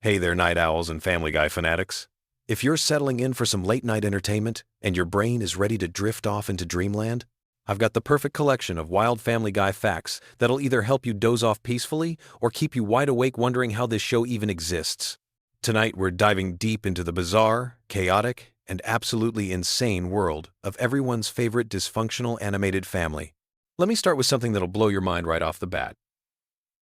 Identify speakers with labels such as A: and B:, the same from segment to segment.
A: Hey there, night owls and Family Guy fanatics. If you're settling in for some late-night entertainment and your brain is ready to drift off into dreamland, I've got the perfect collection of wild Family Guy facts that'll either help you doze off peacefully or keep you wide awake wondering how this show even exists. Tonight, we're diving deep into the bizarre, chaotic, and absolutely insane world of everyone's favorite dysfunctional animated family. Let me start with something that'll blow your mind right off the bat.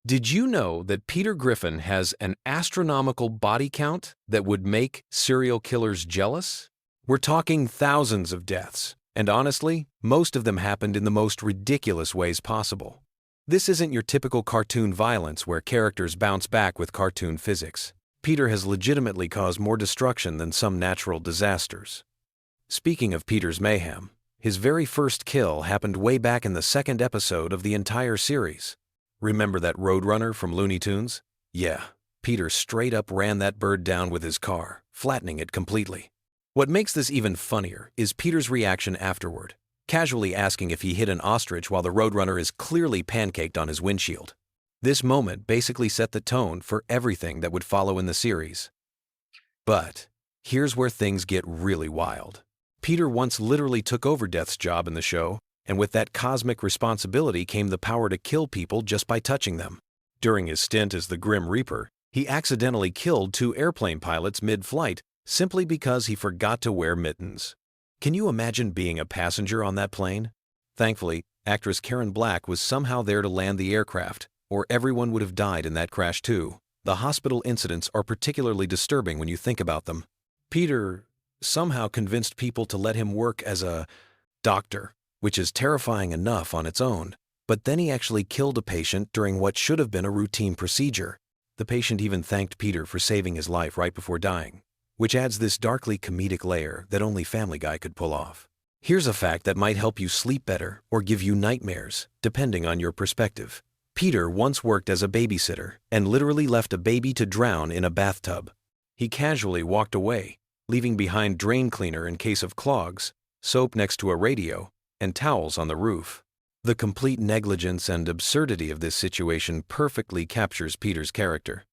A: Did you know that Peter Griffin has an astronomical body count that would make serial killers jealous? We're talking thousands of deaths, and honestly, most of them happened in the most ridiculous ways possible. This isn't your typical cartoon violence where characters bounce back with cartoon physics. Peter has legitimately caused more destruction than some natural disasters. Speaking of Peter's mayhem, his very first kill happened way back in the second episode of the entire series. Remember that Roadrunner from Looney Tunes? Yeah, Peter straight up ran that bird down with his car, flattening it completely. What makes this even funnier is Peter's reaction afterward, casually asking if he hit an ostrich while the Roadrunner is clearly pancaked on his windshield. This moment basically set the tone for everything that would follow in the series. But here's where things get really wild. Peter once literally took over Death's job in the show, and with that cosmic responsibility came the power to kill people just by touching them. During his stint as the Grim Reaper, he accidentally killed 2 airplane pilots mid-flight simply because he forgot to wear mittens. Can you imagine being a passenger on that plane? Thankfully, actress Karen Black was somehow there to land the aircraft, or everyone would have died in that crash too. The hospital incidents are particularly disturbing when you think about them. Peter somehow convinced people to let him work as a doctor, which is terrifying enough on its own, but then he actually killed a patient during what should have been a routine procedure. The patient even thanked Peter for saving his life right before dying, which adds this darkly comedic layer that only Family Guy could pull off. Here's a fact that might help you sleep better or give you nightmares, depending on your perspective. Peter once worked as a babysitter and literally left a baby to drown in a bathtub. He casually walked away, leaving behind drain cleaner in case of clogs, soap next to a radio, and towels on the roof. The complete negligence and absurdity of this situation perfectly captures Peter's character.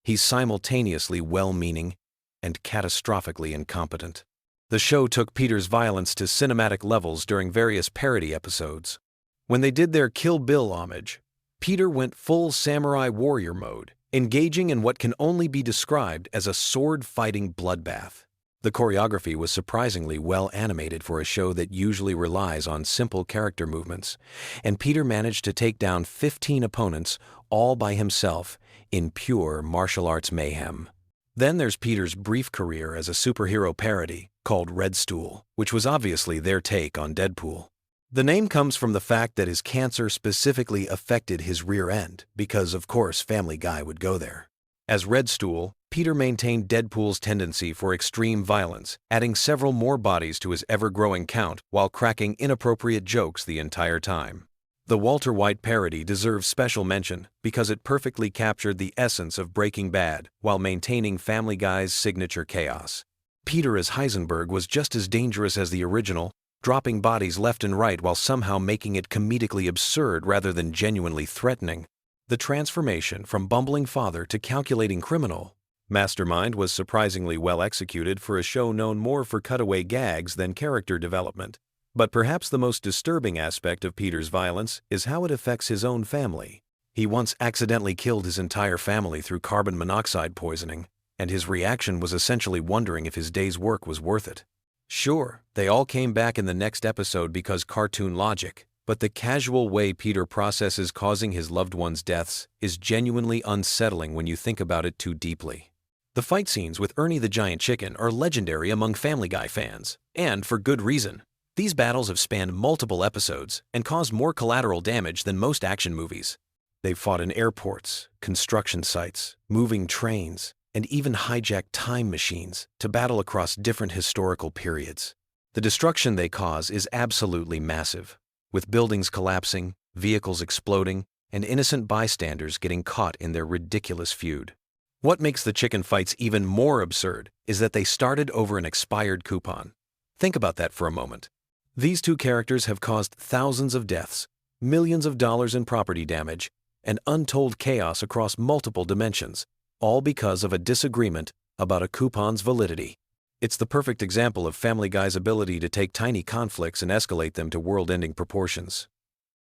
A: He's simultaneously well-meaning and catastrophically incompetent. The show took Peter's violence to cinematic levels during various parody episodes. When they did their Kill Bill homage, Peter went full samurai warrior mode, engaging in what can only be described as a sword-fighting bloodbath. The choreography was surprisingly well animated for a show that usually relies on simple character movements, and Peter managed to take down 15 opponents all by himself in pure martial arts mayhem. Then there's Peter's brief career as a superhero parody called Red Stool, which was obviously their take on Deadpool. The name comes from the fact that his cancer specifically affected his rear end because, of course, Family Guy would go there. As Red Stool, Peter maintained Deadpool's tendency for extreme violence, adding several more bodies to his ever-growing count while cracking inappropriate jokes the entire time. The Walter White parody deserves special mention because it perfectly captured the essence of Breaking Bad while maintaining Family Guy's signature chaos. Peter as Heisenberg was just as dangerous as the original, dropping bodies left and right while somehow making it comedically absurd rather than genuinely threatening. The transformation from bumbling father to calculating criminal mastermind was surprisingly well executed for a show known more for cutaway gags than character development. But perhaps the most disturbing aspect of Peter's violence is how it affects his own family. He once accidentally killed his entire family through carbon monoxide poisoning, and his reaction was essentially wondering if his day's work was worth it. Sure, they all came back in the next episode because cartoon logic, but the casual way Peter processes causing his loved ones' deaths is genuinely unsettling when you think about it too deeply. The fight scenes with Ernie the Giant Chicken are legendary among Family Guy fans, and for good reason. These battles have spanned multiple episodes and caused more collateral damage than most action movies. They've fought in airports, construction sites, moving trains, and even hijacked time machines to battle across different historical periods. The destruction they cause is absolutely massive, with buildings collapsing, vehicles exploding, and innocent bystanders getting caught in their ridiculous feud. What makes the chicken fights even more absurd is that they started over an expired coupon. Think about that for a moment. These two characters have caused thousands of deaths, millions of dollars in property damage, and untold chaos across multiple dimensions, all because of a disagreement about a coupon's validity. It's the perfect example of Family Guy's ability to take tiny conflicts and escalate them to world-ending proportions.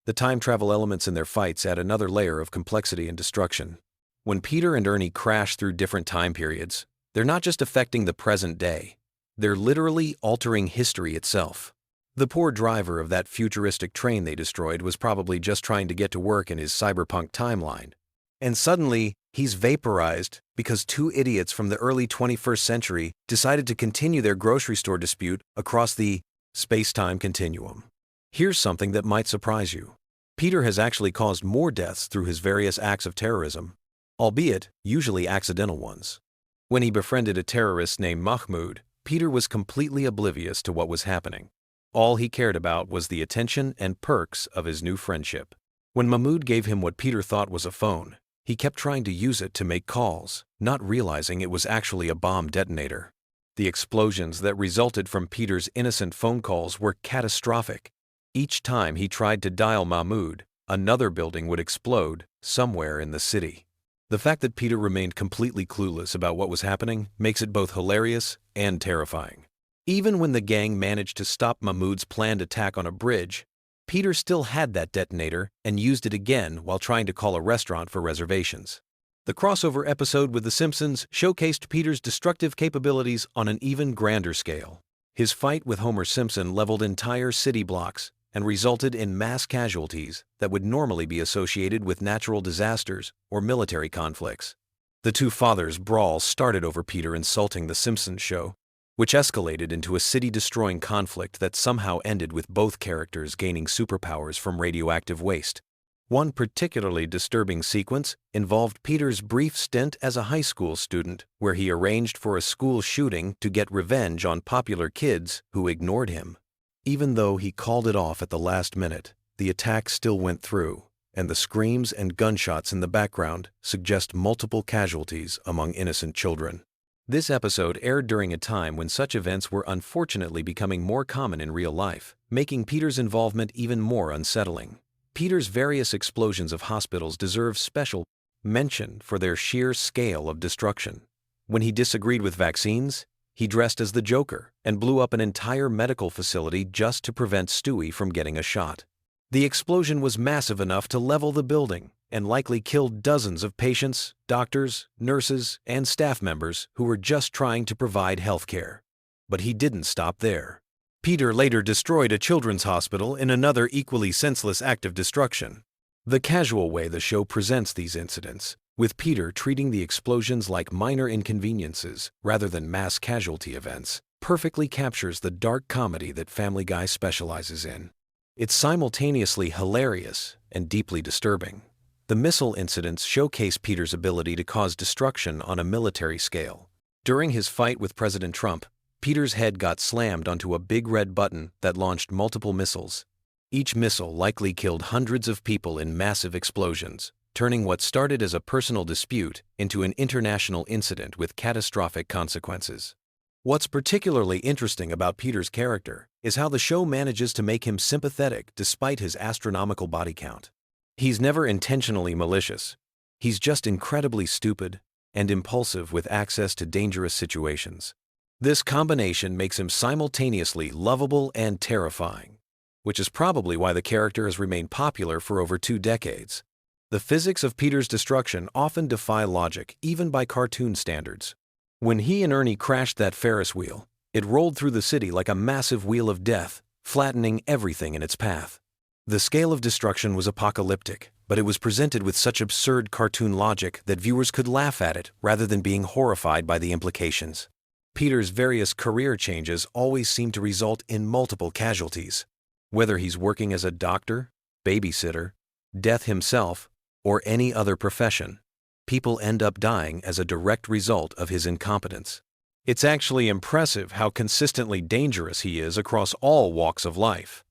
A: The time travel elements in their fights add another layer of complexity and destruction. When Peter and Ernie crash through different time periods, they're not just affecting the present day, they're literally altering history itself. The poor driver of that futuristic train they destroyed was probably just trying to get to work in his cyberpunk timeline. And suddenly, he's vaporized because two idiots from the early 21st century decided to continue their grocery store dispute across the space-time continuum. Here's something that might surprise you. Peter has actually caused more deaths through his various acts of terrorism, albeit usually accidental ones. When he befriended a terrorist named Mahmoud, Peter was completely oblivious to what was happening. All he cared about was the attention and perks of his new friendship. When Mahmoud gave him what Peter thought was a phone, he kept trying to use it to make calls, not realizing it was actually a bomb detonator. The explosions that resulted from Peter's innocent phone calls were catastrophic. Each time he tried to dial Mahmoud, another building would explode somewhere in the city. The fact that Peter remained completely clueless about what was happening makes it both hilarious and terrifying. Even when the gang managed to stop Mahmoud's planned attack on a bridge, Peter still had that detonator and used it again while trying to call a restaurant for reservations. The crossover episode with The Simpsons showcased Peter's destructive capabilities on an even grander scale. His fight with Homer Simpson leveled entire city blocks and resulted in mass casualties that would normally be associated with natural disasters or military conflicts. The two fathers' brawl started over Peter insulting The Simpsons show, which escalated into a city-destroying conflict that somehow ended with both characters gaining superpowers from radioactive waste. One particularly disturbing sequence involved Peter's brief stint as a high school student, where he arranged for a school shooting to get revenge on popular kids who ignored him. Even though he called it off at the last minute, the attack still went through, and the screams and gunshots in the background suggest multiple casualties among innocent children. This episode aired during a time when such events were unfortunately becoming more common in real life, making Peter's involvement even more unsettling. Peter's various explosions of hospitals deserve special mention for their sheer scale of destruction. When he disagreed with vaccines, he dressed as the Joker and blew up an entire medical facility just to prevent Stewie from getting a shot. The explosion was massive enough to level the building and likely killed dozens of patients, doctors, nurses, and staff members who were just trying to provide health care. But he didn't stop there. Peter later destroyed a children's hospital in another equally senseless act of destruction. The casual way the show presents these incidents, with Peter treating the explosions like minor inconveniences rather than mass casualty events, perfectly captures the dark comedy that Family Guy specializes in. It's simultaneously hilarious and deeply disturbing. The missile incidents showcase Peter's ability to cause destruction on a military scale. During his fight with President Trump, Peter's head got slammed onto a big red button that launched multiple missiles. Each missile likely killed hundreds of people in massive explosions, turning what started as a personal dispute into an international incident with catastrophic consequences. What's particularly interesting about Peter's character is how the show manages to make him sympathetic despite his astronomical body count. He's never intentionally malicious. He's just incredibly stupid and impulsive with access to dangerous situations. This combination makes him simultaneously lovable and terrifying, which is probably why the character has remained popular for over 2 decades. The physics of Peter's destruction often defy logic, even by cartoon standards. When he and Ernie crashed that Ferris wheel, it rolled through the city like a massive wheel of death, flattening everything in its path. The scale of destruction was apocalyptic, but it was presented with such absurd cartoon logic that viewers could laugh at it rather than being horrified by the implications. Peter's various career changes always seem to result in multiple casualties. Whether he's working as a doctor, babysitter, death himself, or any other profession, people end up dying as a direct result of his incompetence. It's actually impressive how consistently dangerous he is across all walks of life.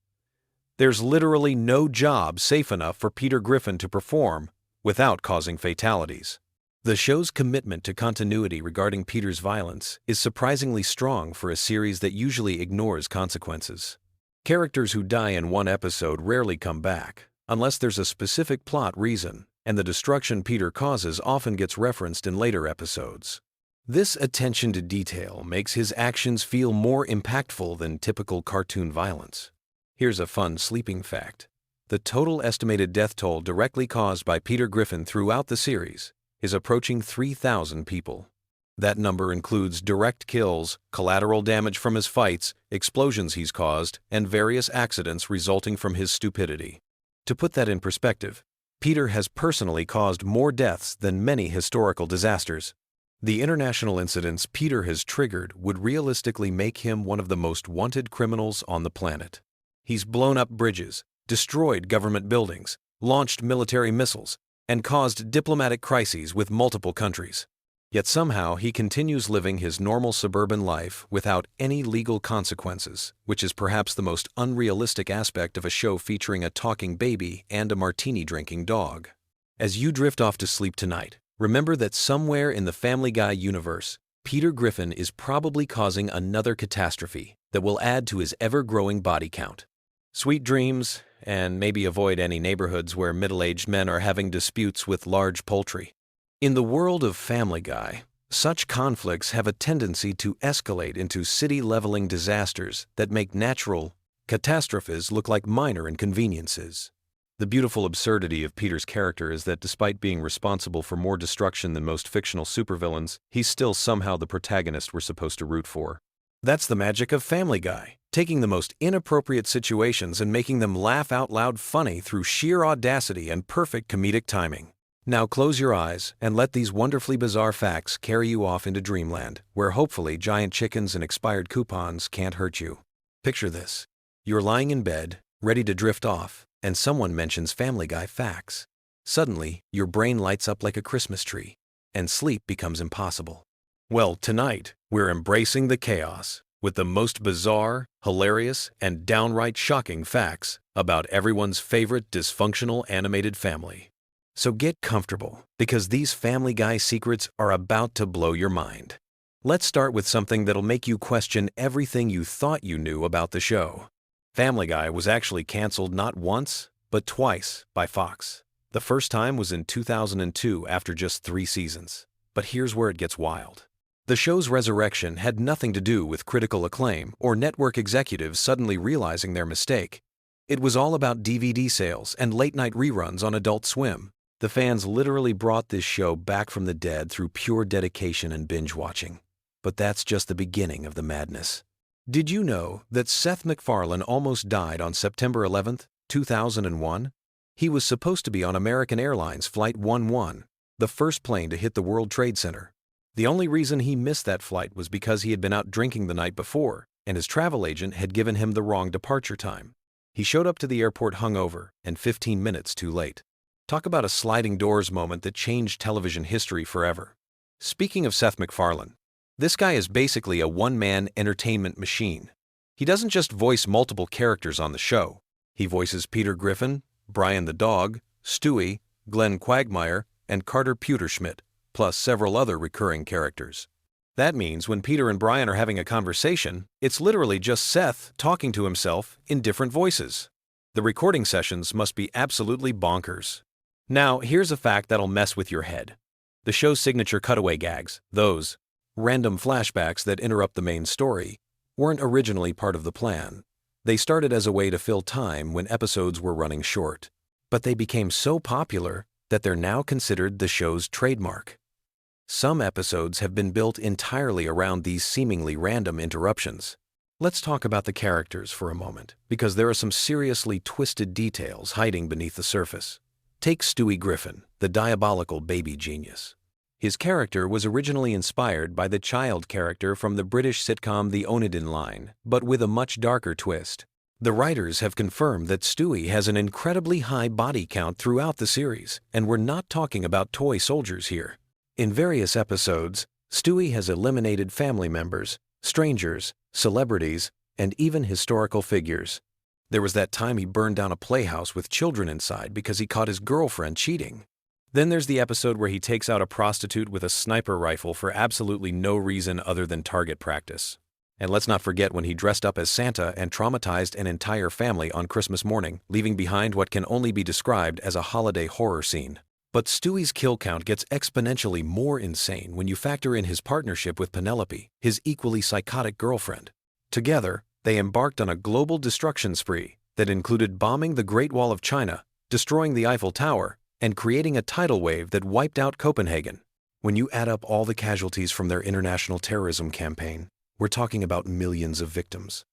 A: There's literally no job safe enough for Peter Griffin to perform without causing fatalities. The show's commitment to continuity regarding Peter's violence is surprisingly strong for a series that usually ignores consequences. Characters who die in one episode rarely come back, unless there's a specific plot reason, and the destruction Peter causes often gets referenced in later episodes. This attention to detail makes his actions feel more impactful than typical cartoon violence. Here's a fun sleeping fact. The total estimated death toll directly caused by Peter Griffin throughout the series is approaching 3,000 people. That number includes direct kills, collateral damage from his fights, explosions he's caused, and various accidents resulting from his stupidity. To put that in perspective, Peter has personally caused more deaths than many historical disasters. The international incidents Peter has triggered would realistically make him one of the most wanted criminals on the planet. He's blown up bridges, destroyed government buildings, launched military missiles, and caused diplomatic crises with multiple countries. Yet somehow he continues living his normal suburban life without any legal consequences, which is perhaps the most unrealistic aspect of a show featuring a talking baby and a martini-drinking dog. As you drift off to sleep tonight, remember that somewhere in the Family Guy universe, Peter Griffin is probably causing another catastrophe that will add to his ever-growing body count. Sweet dreams, and maybe avoid any neighborhoods where middle-aged men are having disputes with large poultry. In the world of Family Guy, such conflicts have a tendency to escalate into city-leveling disasters that make natural catastrophes look like minor inconveniences. The beautiful absurdity of Peter's character is that despite being responsible for more destruction than most fictional supervillains, he's still somehow the protagonist we're supposed to root for. That's the magic of Family Guy, taking the most inappropriate situations and making them laugh out loud funny through sheer audacity and perfect comedic timing. Now close your eyes and let these wonderfully bizarre facts carry you off into dreamland, where hopefully giant chickens and expired coupons can't hurt you. Picture this. You're lying in bed, ready to drift off, and someone mentions Family Guy facts. Suddenly, your brain lights up like a Christmas tree, and sleep becomes impossible. Well, tonight, we're embracing the chaos with the most bizarre, hilarious, and downright shocking facts about everyone's favorite dysfunctional animated family. So get comfortable, because these Family Guy secrets are about to blow your mind. Let's start with something that'll make you question everything you thought you knew about the show. Family Guy was actually canceled not once, but twice by Fox. The first time was in 2002 after just 3 seasons. But here's where it gets wild. The show's resurrection had nothing to do with critical acclaim or network executives suddenly realizing their mistake. It was all about DVD sales and late-night reruns on Adult Swim. The fans literally brought this show back from the dead through pure dedication and binge-watching. But that's just the beginning of the madness. Did you know that Seth MacFarlane almost died on September 11, 2001? He was supposed to be on American Airlines Flight 11, the first plane to hit the World Trade Center. The only reason he missed that flight was because he had been out drinking the night before, and his travel agent had given him the wrong departure time. He showed up to the airport hungover and 15 minutes too late. Talk about a sliding doors moment that changed television history forever. Speaking of Seth MacFarlane, this guy is basically a one-man entertainment machine. He doesn't just voice multiple characters on the show. He voices Peter Griffin, Brian the dog, Stewie, Glenn Quagmire, and Carter Pewterschmidt, plus several other recurring characters. That means when Peter and Brian are having a conversation, it's literally just Seth talking to himself in different voices. The recording sessions must be absolutely bonkers. Now, here's a fact that'll mess with your head. The show's signature cutaway gags, those random flashbacks that interrupt the main story, weren't originally part of the plan. They started as a way to fill time when episodes were running short. But they became so popular that they're now considered the show's trademark. Some episodes have been built entirely around these seemingly random interruptions. Let's talk about the characters for a moment, because there are some seriously twisted details hiding beneath the surface. Take Stewie Griffin, the diabolical baby genius. His character was originally inspired by the child character from the British sitcom The Onedin Line, but with a much darker twist. The writers have confirmed that Stewie has an incredibly high body count throughout the series, and we're not talking about toy soldiers here. In various episodes, Stewie has eliminated family members, strangers, celebrities, and even historical figures. There was that time he burned down a playhouse with children inside because he caught his girlfriend cheating. Then there's the episode where he takes out a prostitute with a sniper rifle for absolutely no reason other than target practice. And let's not forget when he dressed up as Santa and traumatized an entire family on Christmas morning, leaving behind what can only be described as a holiday horror scene. But Stewie's kill count gets exponentially more insane when you factor in his partnership with Penelope, his equally psychotic girlfriend. Together, they embarked on a global destruction spree that included bombing the Great Wall of China, destroying the Eiffel Tower, and creating a tidal wave that wiped out Copenhagen. When you add up all the casualties from their international terrorism campaign, we're talking about millions of victims.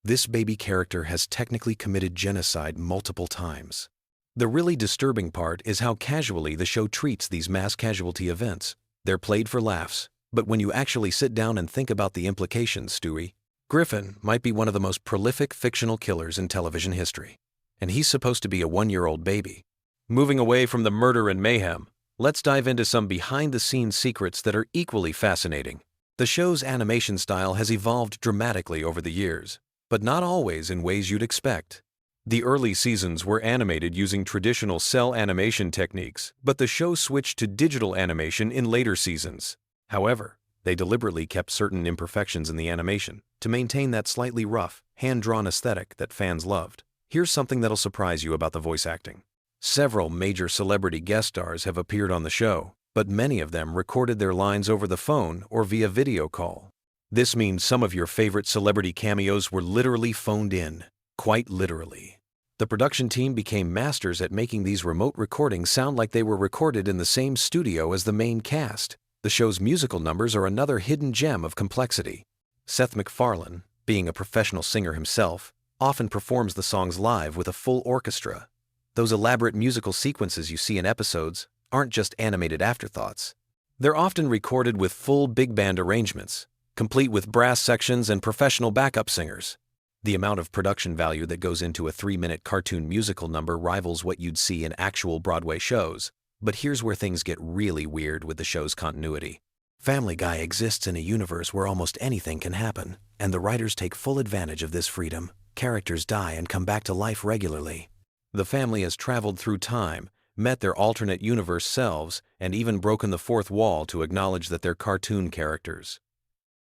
A: This baby character has technically committed genocide multiple times. The really disturbing part is how casually the show treats these mass casualty events. They're played for laughs, but when you actually sit down and think about the implications, Stewie, Griffin might be one of the most prolific fictional killers in television history. And he's supposed to be a 1-year-old baby. Moving away from the murder and mayhem, let's dive into some behind-the-scenes secrets that are equally fascinating. The show's animation style has evolved dramatically over the years, but not always in ways you'd expect. The early seasons were animated using traditional cell animation techniques, but the show switched to digital animation in later seasons. However, they deliberately kept certain imperfections in the animation to maintain that slightly rough, hand-drawn aesthetic that fans loved. Here's something that'll surprise you about the voice acting. Several major celebrity guest stars have appeared on the show, but many of them recorded their lines over the phone or via video call. This means some of your favorite celebrity cameos were literally phoned in, quite literally. The production team became masters at making these remote recordings sound like they were recorded in the same studio as the main cast. The show's musical numbers are another hidden gem of complexity. Seth MacFarlane, being a professional singer himself, often performs the songs live with a full orchestra. Those elaborate musical sequences you see in episodes aren't just animated afterthoughts. They're often recorded with full big band arrangements, complete with brass sections and professional backup singers. The amount of production value that goes into a 3-minute cartoon musical number rivals what you'd see in actual Broadway shows. But here's where things get really weird with the show's continuity. Family Guy exists in a universe where almost anything can happen, and the writers take full advantage of this freedom. Characters die and come back to life regularly. The family has traveled through time, met their alternate universe selves, and even broken the fourth wall to acknowledge that they're cartoon characters.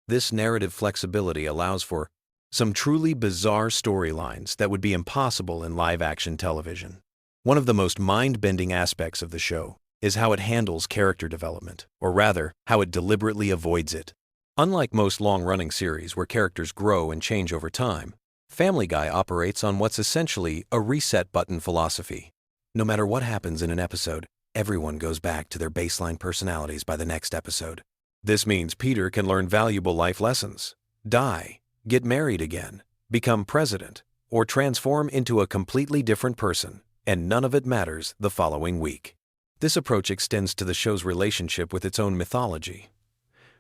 A: This narrative flexibility allows for some truly bizarre storylines that would be impossible in live-action television. One of the most mind-bending aspects of the show is how it handles character development, or rather, how it deliberately avoids it. Unlike most long-running series where characters grow and change over time, Family Guy operates on what's essentially a reset button philosophy. No matter what happens in an episode, everyone goes back to their baseline personalities by the next episode. This means Peter can learn valuable life lessons, die, get married again, become president, or transform into a completely different person, and none of it matters the following week. This approach extends to the show's relationship with its own mythology.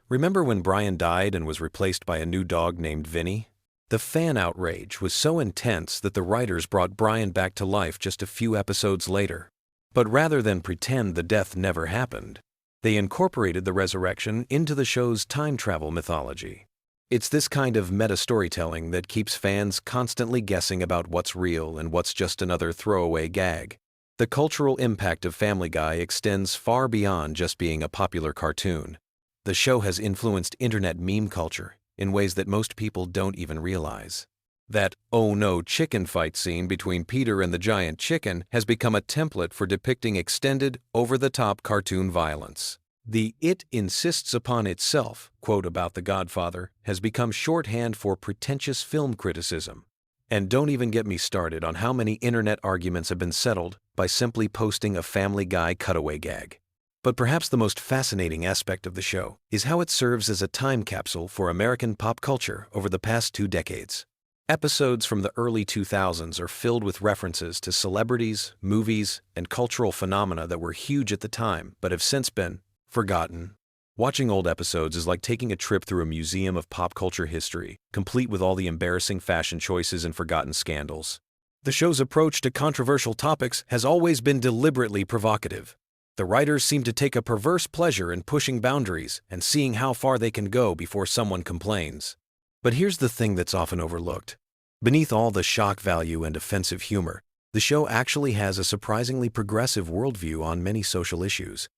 A: Remember when Brian died and was replaced by a new dog named Vinny? The fan outrage was so intense that the writers brought Brian back to life just a few episodes later. But rather than pretend the death never happened, they incorporated the resurrection into the show's time travel mythology. It's this kind of meta-storytelling that keeps fans constantly guessing about what's real and what's just another throwaway gag. The cultural impact of Family Guy extends far beyond just being a popular cartoon. The show has influenced internet meme culture in ways that most people don't even realize. That "oh no" chicken fight scene between Peter and the giant chicken has become a template for depicting extended, over-the-top cartoon violence. The "it insists upon itself" quote about The Godfather has become shorthand for pretentious film criticism. And don't even get me started on how many internet arguments have been settled by simply posting a Family Guy cutaway gag. But perhaps the most fascinating aspect of the show is how it serves as a time capsule for American pop culture over the past 2 decades. Episodes from the early 2000s are filled with references to celebrities, movies, and cultural phenomena that were huge at the time but have since been forgotten. Watching old episodes is like taking a trip through a museum of pop culture history, complete with all the embarrassing fashion choices and forgotten scandals. The show's approach to controversial topics has always been deliberately provocative. The writers seem to take a perverse pleasure in pushing boundaries and seeing how far they can go before someone complains. But here's the thing that's often overlooked. Beneath all the shock value and offensive humor, the show actually has a surprisingly progressive worldview on many social issues.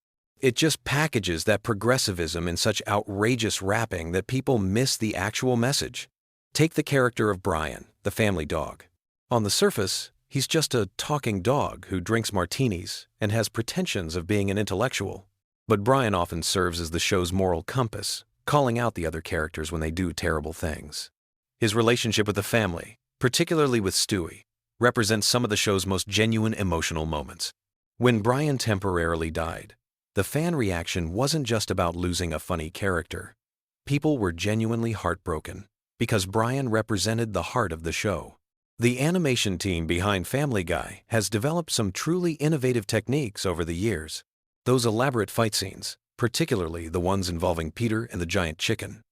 A: It just packages that progressivism in such outrageous wrapping that people miss the actual message. Take the character of Brian, the family dog. On the surface, He's just a talking dog who drinks martinis and has pretensions of being an intellectual. But Brian often serves as the show's moral compass, calling out the other characters when they do terrible things. His relationship with the family, particularly with Stewie, represents some of the show's most genuine emotional moments. When Brian temporarily died, the fan reaction wasn't just about losing a funny character. People were genuinely heartbroken because Brian represented the heart of the show. The animation team behind Family Guy has developed some truly innovative techniques over the years. Those elaborate fight scenes, particularly the ones involving Peter and the giant chicken,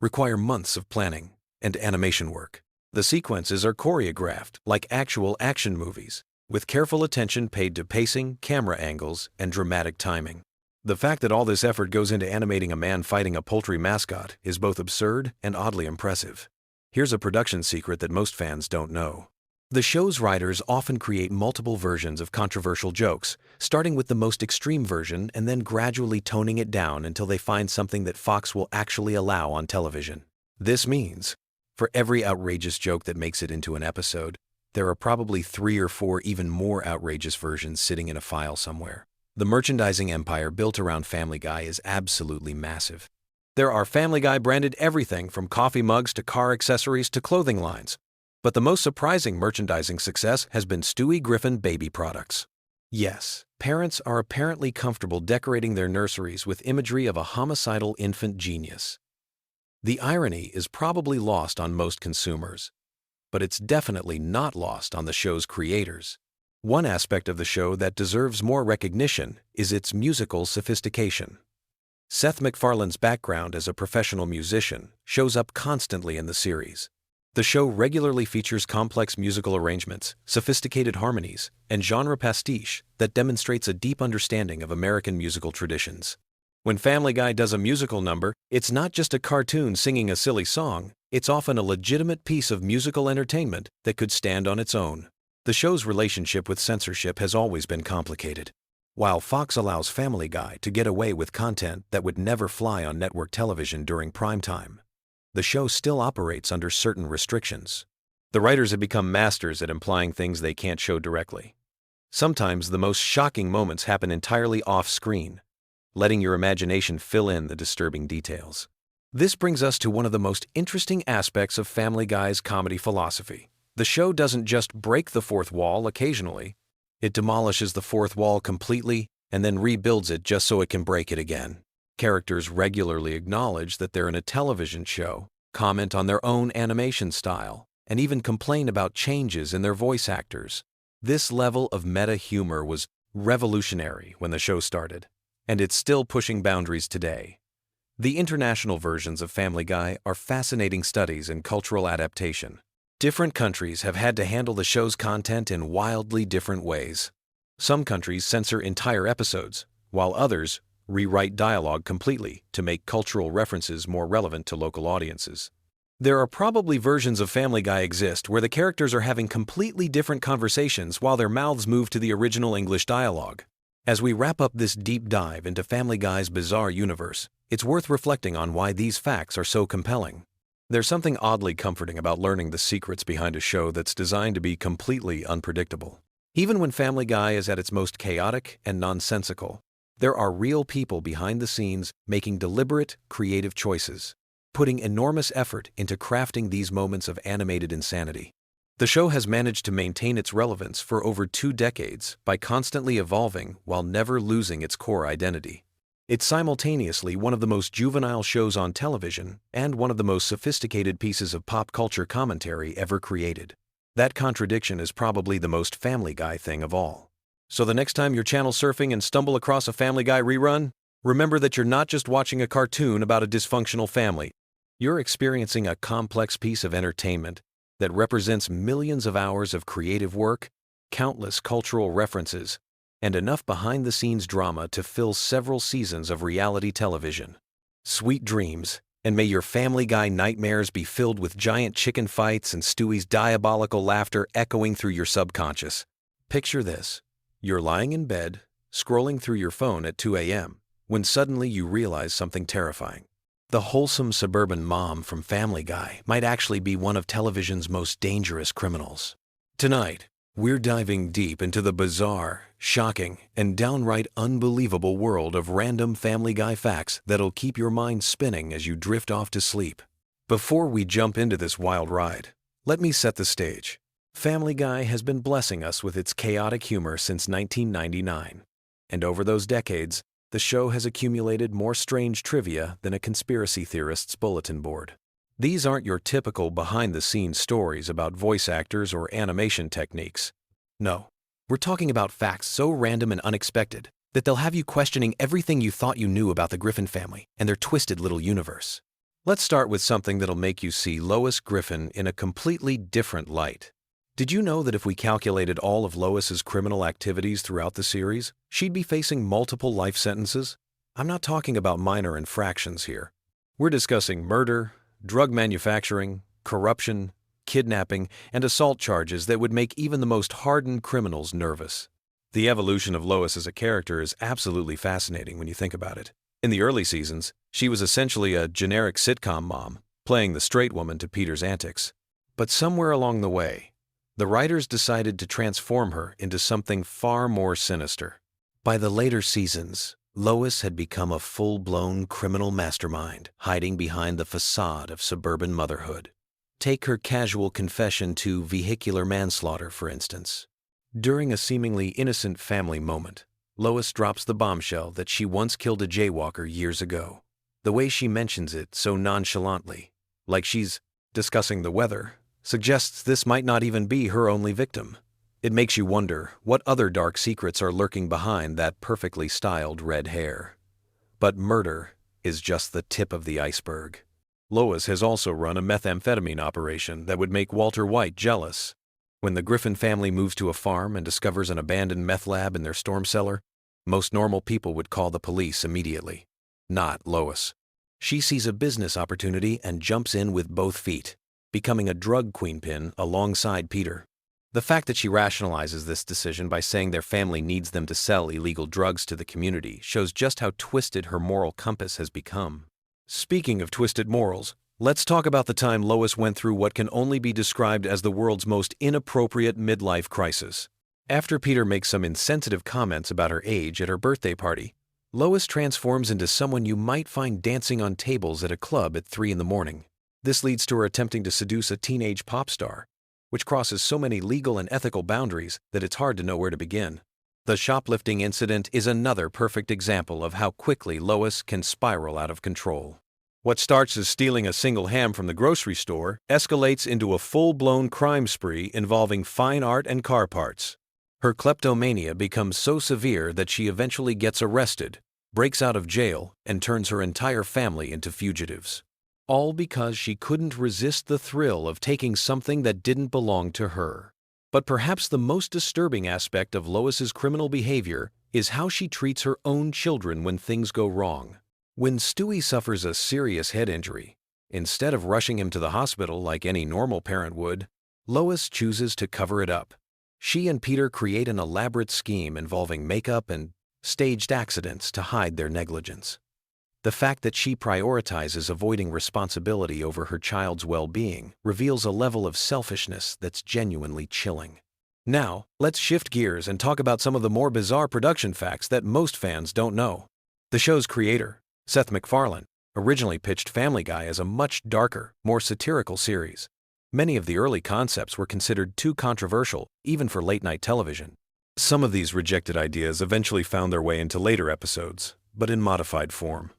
A: require months of planning and animation work. The sequences are choreographed like actual action movies, with careful attention paid to pacing, camera angles, and dramatic timing. The fact that all this effort goes into animating a man fighting a poultry mascot is both absurd and oddly impressive. Here's a production secret that most fans don't know. The show's writers often create multiple versions of controversial jokes, starting with the most extreme version and then gradually toning it down until they find something that Fox will actually allow on television. This means, for every outrageous joke that makes it into an episode, there are probably 3 or 4 even more outrageous versions sitting in a file somewhere. The merchandising empire built around Family Guy is absolutely massive. There are Family Guy branded everything from coffee mugs to car accessories to clothing lines. But the most surprising merchandising success has been Stewie Griffin baby products. Yes, parents are apparently comfortable decorating their nurseries with imagery of a homicidal infant genius. The irony is probably lost on most consumers, but it's definitely not lost on the show's creators. One aspect of the show that deserves more recognition is its musical sophistication. Seth MacFarlane's background as a professional musician shows up constantly in the series. The show regularly features complex musical arrangements, sophisticated harmonies, and genre pastiche that demonstrates a deep understanding of American musical traditions. When Family Guy does a musical number, it's not just a cartoon singing a silly song, it's often a legitimate piece of musical entertainment that could stand on its own. The show's relationship with censorship has always been complicated. While Fox allows Family Guy to get away with content that would never fly on network television during prime time, the show still operates under certain restrictions. The writers have become masters at implying things they can't show directly. Sometimes the most shocking moments happen entirely off-screen, letting your imagination fill in the disturbing details. This brings us to one of the most interesting aspects of Family Guy's comedy philosophy. The show doesn't just break the fourth wall occasionally, it demolishes the fourth wall completely and then rebuilds it just so it can break it again. Characters regularly acknowledge that they're in a television show, comment on their own animation style, and even complain about changes in their voice actors. This level of meta humor was revolutionary when the show started, and it's still pushing boundaries today. The international versions of Family Guy are fascinating studies in cultural adaptation. Different countries have had to handle the show's content in wildly different ways. Some countries censor entire episodes, while others rewrite dialogue completely to make cultural references more relevant to local audiences. There are probably versions of Family Guy exist where the characters are having completely different conversations while their mouths move to the original English dialogue. As we wrap up this deep dive into Family Guy's bizarre universe, it's worth reflecting on why these facts are so compelling. There's something oddly comforting about learning the secrets behind a show that's designed to be completely unpredictable. Even when Family Guy is at its most chaotic and nonsensical, there are real people behind the scenes making deliberate, creative choices, putting enormous effort into crafting these moments of animated insanity. The show has managed to maintain its relevance for over 2 decades by constantly evolving while never losing its core identity. It's simultaneously one of the most juvenile shows on television and one of the most sophisticated pieces of pop culture commentary ever created. That contradiction is probably the most Family Guy thing of all. So the next time you're channel surfing and stumble across a Family Guy rerun, remember that you're not just watching a cartoon about a dysfunctional family. You're experiencing a complex piece of entertainment that represents millions of hours of creative work, countless cultural references, and enough behind-the-scenes drama to fill several seasons of reality television. Sweet dreams, and may your Family Guy nightmares be filled with giant chicken fights and Stewie's diabolical laughter echoing through your subconscious. Picture this. You're lying in bed, scrolling through your phone at 2 a.m., when suddenly you realize something terrifying. The wholesome suburban mom from Family Guy might actually be one of television's most dangerous criminals. Tonight, We're diving deep into the bizarre, shocking, and downright unbelievable world of random Family Guy facts that'll keep your mind spinning as you drift off to sleep. Before we jump into this wild ride, let me set the stage. Family Guy has been blessing us with its chaotic humor since 1999. And over those decades, the show has accumulated more strange trivia than a conspiracy theorist's bulletin board. These aren't your typical behind-the-scenes stories about voice actors or animation techniques. No, we're talking about facts so random and unexpected that they'll have you questioning everything you thought you knew about the Griffin family and their twisted little universe. Let's start with something that'll make you see Lois Griffin in a completely different light. Did you know that if we calculated all of Lois's criminal activities throughout the series, she'd be facing multiple life sentences? I'm not talking about minor infractions here. We're discussing murder, drug manufacturing, corruption, kidnapping, and assault charges that would make even the most hardened criminals nervous. The evolution of Lois as a character is absolutely fascinating when you think about it. In the early seasons, she was essentially a generic sitcom mom, playing the straight woman to Peter's antics. But somewhere along the way, the writers decided to transform her into something far more sinister. By the later seasons, Lois had become a full-blown criminal mastermind, hiding behind the facade of suburban motherhood. Take her casual confession to vehicular manslaughter, for instance. During a seemingly innocent family moment, Lois drops the bombshell that she once killed a jaywalker years ago. The way she mentions it so nonchalantly, like she's discussing the weather, suggests this might not even be her only victim. It makes you wonder what other dark secrets are lurking behind that perfectly styled red hair. But murder is just the tip of the iceberg. Lois has also run a methamphetamine operation that would make Walter White jealous. When the Griffin family moves to a farm and discovers an abandoned meth lab in their storm cellar, most normal people would call the police immediately. Not Lois. She sees a business opportunity and jumps in with both feet, becoming a drug queenpin alongside Peter. The fact that she rationalizes this decision by saying their family needs them to sell illegal drugs to the community shows just how twisted her moral compass has become. Speaking of twisted morals, let's talk about the time Lois went through what can only be described as the world's most inappropriate midlife crisis. After Peter makes some insensitive comments about her age at her birthday party, Lois transforms into someone you might find dancing on tables at a club at 3 in the morning. This leads to her attempting to seduce a teenage pop star, which crosses so many legal and ethical boundaries that it's hard to know where to begin. The shoplifting incident is another perfect example of how quickly Lois can spiral out of control. What starts as stealing a single ham from the grocery store escalates into a full-blown crime spree involving fine art and car parts. Her kleptomania becomes so severe that she eventually gets arrested, breaks out of jail, and turns her entire family into fugitives. All because she couldn't resist the thrill of taking something that didn't belong to her. But perhaps the most disturbing aspect of Lois's criminal behavior is how she treats her own children when things go wrong. When Stewie suffers a serious head injury, instead of rushing him to the hospital like any normal parent would, Lois chooses to cover it up. She and Peter create an elaborate scheme involving makeup and staged accidents to hide their negligence. The fact that she prioritizes avoiding responsibility over her child's well-being reveals a level of selfishness that's genuinely chilling. Now, let's shift gears and talk about some of the more bizarre production facts that most fans don't know. The show's creator, Seth MacFarlane, originally pitched Family Guy as a much darker, more satirical series. Many of the early concepts were considered too controversial, even for late-night television. Some of these rejected ideas eventually found their way into later episodes, but in modified form.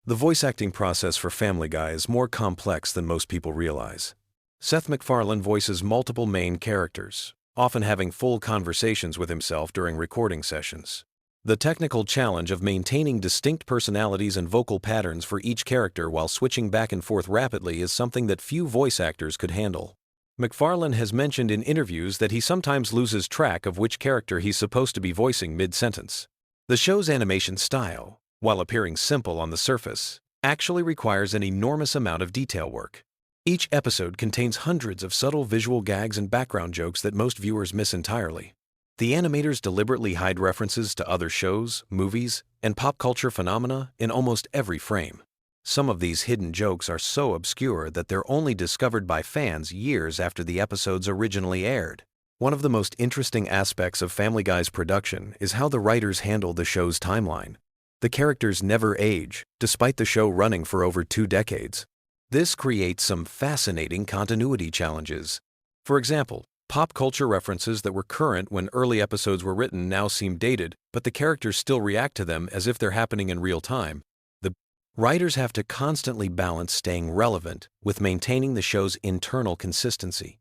A: The voice acting process for Family Guy is more complex than most people realize. Seth MacFarlane voices multiple main characters, often having full conversations with himself during recording sessions. The technical challenge of maintaining distinct personalities and vocal patterns for each character while switching back and forth rapidly is something that few voice actors could handle. MacFarlane has mentioned in interviews that he sometimes loses track of which character he's supposed to be voicing mid-sentence. The show's animation style, while appearing simple on the surface, actually requires an enormous amount of detail work. Each episode contains hundreds of subtle visual gags and background jokes that most viewers miss entirely. The animators deliberately hide references to other shows, movies, and pop culture phenomena in almost every frame. Some of these hidden jokes are so obscure that they're only discovered by fans years after the episodes originally aired. One of the most interesting aspects of Family Guy's production is how the writers handle the show's timeline. The characters never age, despite the show running for over 2 decades. This creates some fascinating continuity challenges. For example, pop culture references that were current when early episodes were written now seem dated, but the characters still react to them as if they're happening in real time. The writers have to constantly balance staying relevant with maintaining the show's internal consistency.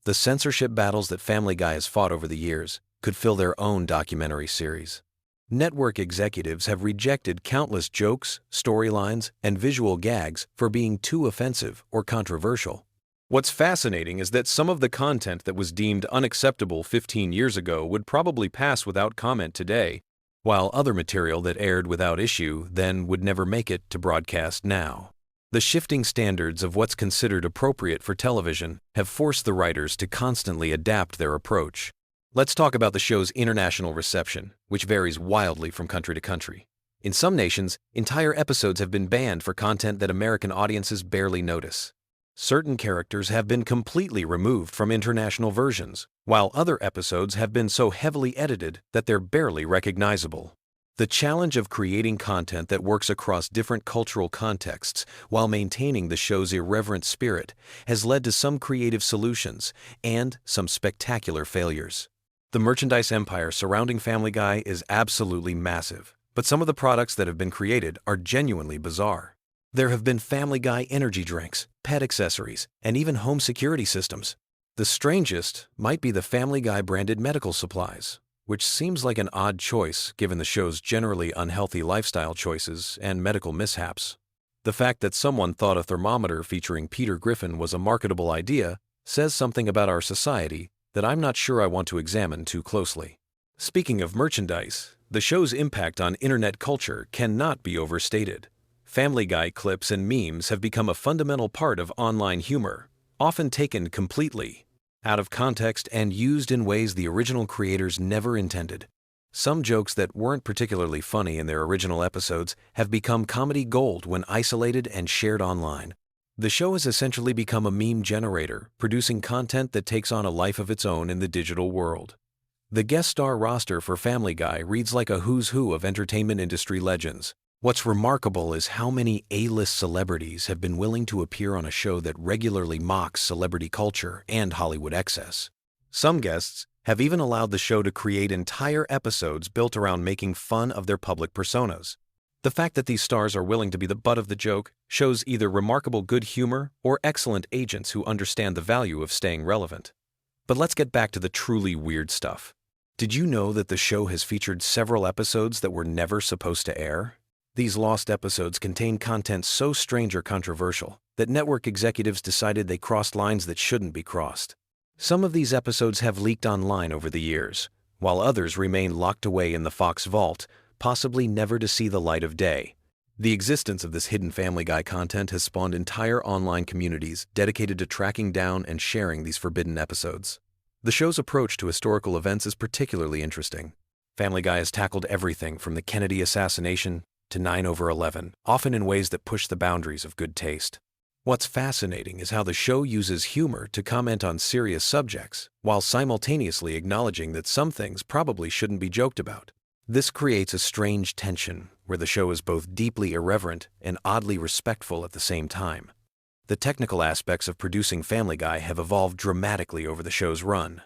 A: The censorship battles that Family Guy has fought over the years could fill their own documentary series. Network executives have rejected countless jokes, storylines, and visual gags for being too offensive or controversial. What's fascinating is that some of the content that was deemed unacceptable 15 years ago would probably pass without comment today, while other material that aired without issue then would never make it to broadcast now. The shifting standards of what's considered appropriate for television have forced the writers to constantly adapt their approach. Let's talk about the show's international reception, which varies wildly from country to country. In some nations, entire episodes have been banned for content that American audiences barely notice. Certain characters have been completely removed from international versions, while other episodes have been so heavily edited that they're barely recognizable. The challenge of creating content that works across different cultural contexts while maintaining the show's irreverent spirit has led to some creative solutions and some spectacular failures. The merchandise empire surrounding Family Guy is absolutely massive, but some of the products that have been created are genuinely bizarre. There have been Family Guy energy drinks, pet accessories, and even home security systems. The strangest might be the Family Guy branded medical supplies, which seems like an odd choice given the show's generally unhealthy lifestyle choices and medical mishaps. The fact that someone thought a thermometer featuring Peter Griffin was a marketable idea says something about our society that I'm not sure I want to examine too closely. Speaking of merchandise, the show's impact on internet culture cannot be overstated. Family Guy clips and memes have become a fundamental part of online humor, often taken completely out of context and used in ways the original creators never intended. Some jokes that weren't particularly funny in their original episodes have become comedy gold when isolated and shared online. The show has essentially become a meme generator, producing content that takes on a life of its own in the digital world. The guest star roster for Family Guy reads like a who's who of entertainment industry legends. What's remarkable is how many A-list celebrities have been willing to appear on a show that regularly mocks celebrity culture and Hollywood excess. Some guests have even allowed the show to create entire episodes built around making fun of their public personas. The fact that these stars are willing to be the butt of the joke shows either remarkable good humor or excellent agents who understand the value of staying relevant. But let's get back to the truly weird stuff. Did you know that the show has featured several episodes that were never supposed to air? These lost episodes contain content so strange or controversial that network executives decided they crossed lines that shouldn't be crossed. Some of these episodes have leaked online over the years, while others remain locked away in the Fox vault, possibly never to see the light of day. The existence of this hidden Family Guy content has spawned entire online communities dedicated to tracking down and sharing these forbidden episodes. The show's approach to historical events is particularly interesting. Family Guy has tackled everything from the Kennedy assassination to 9/11, often in ways that push the boundaries of good taste. What's fascinating is how the show uses humor to comment on serious subjects, while simultaneously acknowledging that some things probably shouldn't be joked about. This creates a strange tension where the show is both deeply irreverent and oddly respectful at the same time. The technical aspects of producing Family Guy have evolved dramatically over the show's run.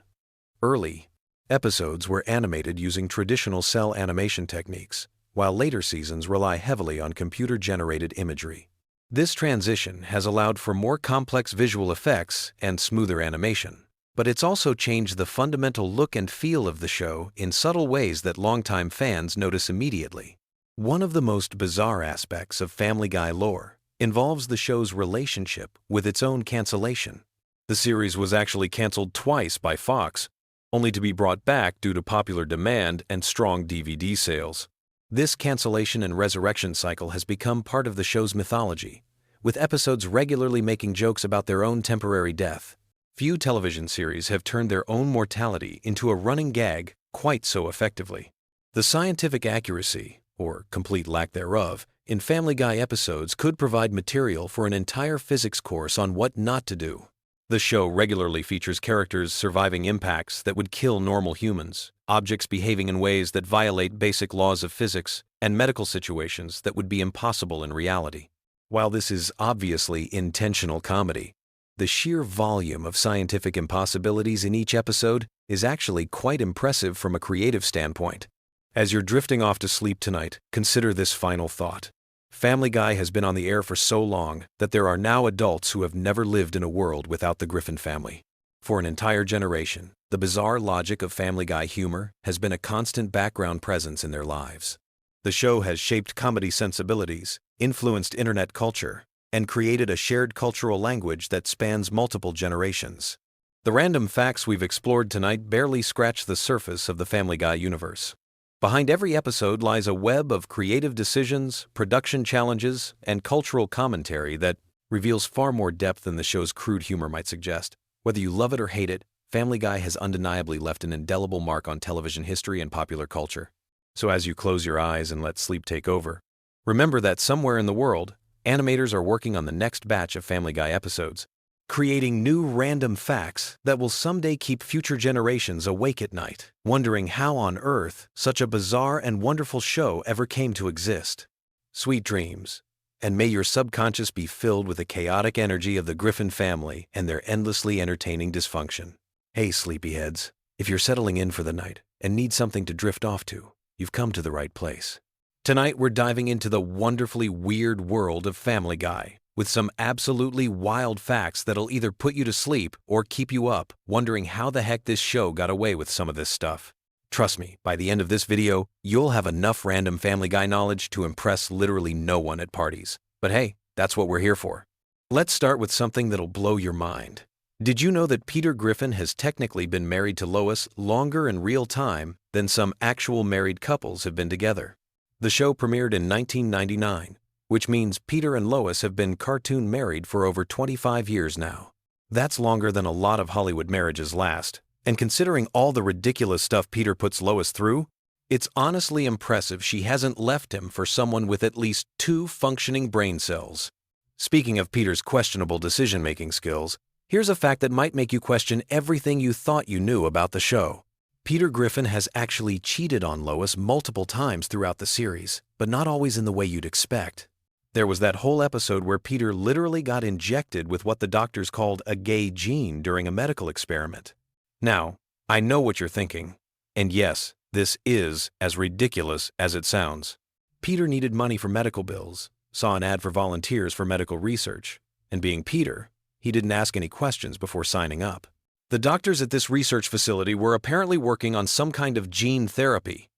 A: Early episodes were animated using traditional cell animation techniques, while later seasons rely heavily on computer-generated imagery. This transition has allowed for more complex visual effects and smoother animation, but it's also changed the fundamental look and feel of the show in subtle ways that longtime fans notice immediately. One of the most bizarre aspects of Family Guy lore involves the show's relationship with its own cancellation. The series was actually canceled twice by Fox, only to be brought back due to popular demand and strong DVD sales. This cancellation and resurrection cycle has become part of the show's mythology, with episodes regularly making jokes about their own temporary death. Few television series have turned their own mortality into a running gag quite so effectively. The scientific accuracy, or complete lack thereof, in Family Guy episodes could provide material for an entire physics course on what not to do. The show regularly features characters surviving impacts that would kill normal humans, objects behaving in ways that violate basic laws of physics, and medical situations that would be impossible in reality. While this is obviously intentional comedy, the sheer volume of scientific impossibilities in each episode is actually quite impressive from a creative standpoint. As you're drifting off to sleep tonight, consider this final thought. Family Guy has been on the air for so long that there are now adults who have never lived in a world without the Griffin family. For an entire generation, the bizarre logic of Family Guy humor has been a constant background presence in their lives. The show has shaped comedy sensibilities, influenced internet culture, and created a shared cultural language that spans multiple generations. The random facts we've explored tonight barely scratch the surface of the Family Guy universe. Behind every episode lies a web of creative decisions, production challenges, and cultural commentary that reveals far more depth than the show's crude humor might suggest. Whether you love it or hate it, Family Guy has undeniably left an indelible mark on television history and popular culture. So as you close your eyes and let sleep take over, remember that somewhere in the world, animators are working on the next batch of Family Guy episodes, creating new random facts that will someday keep future generations awake at night, wondering how on earth such a bizarre and wonderful show ever came to exist. Sweet dreams, and may your subconscious be filled with the chaotic energy of the Griffin family and their endlessly entertaining dysfunction. Hey, sleepyheads, if you're settling in for the night and need something to drift off to, you've come to the right place. Tonight we're diving into the wonderfully weird world of Family Guy, with some absolutely wild facts that'll either put you to sleep or keep you up, wondering how the heck this show got away with some of this stuff. Trust me, by the end of this video, you'll have enough random Family Guy knowledge to impress literally no one at parties. But hey, that's what we're here for. Let's start with something that'll blow your mind. Did you know that Peter Griffin has technically been married to Lois longer in real time than some actual married couples have been together? The show premiered in 1999. Which means Peter and Lois have been cartoon married for over 25 years now. That's longer than a lot of Hollywood marriages last, and considering all the ridiculous stuff Peter puts Lois through, it's honestly impressive she hasn't left him for someone with at least 2 functioning brain cells. Speaking of Peter's questionable decision-making skills, here's a fact that might make you question everything you thought you knew about the show. Peter Griffin has actually cheated on Lois multiple times throughout the series, but not always in the way you'd expect. There was that whole episode where Peter literally got injected with what the doctors called a gay gene during a medical experiment. Now, I know what you're thinking, and yes, this is as ridiculous as it sounds. Peter needed money for medical bills, saw an ad for volunteers for medical research, and being Peter, he didn't ask any questions before signing up. The doctors at this research facility were apparently working on some kind of gene therapy,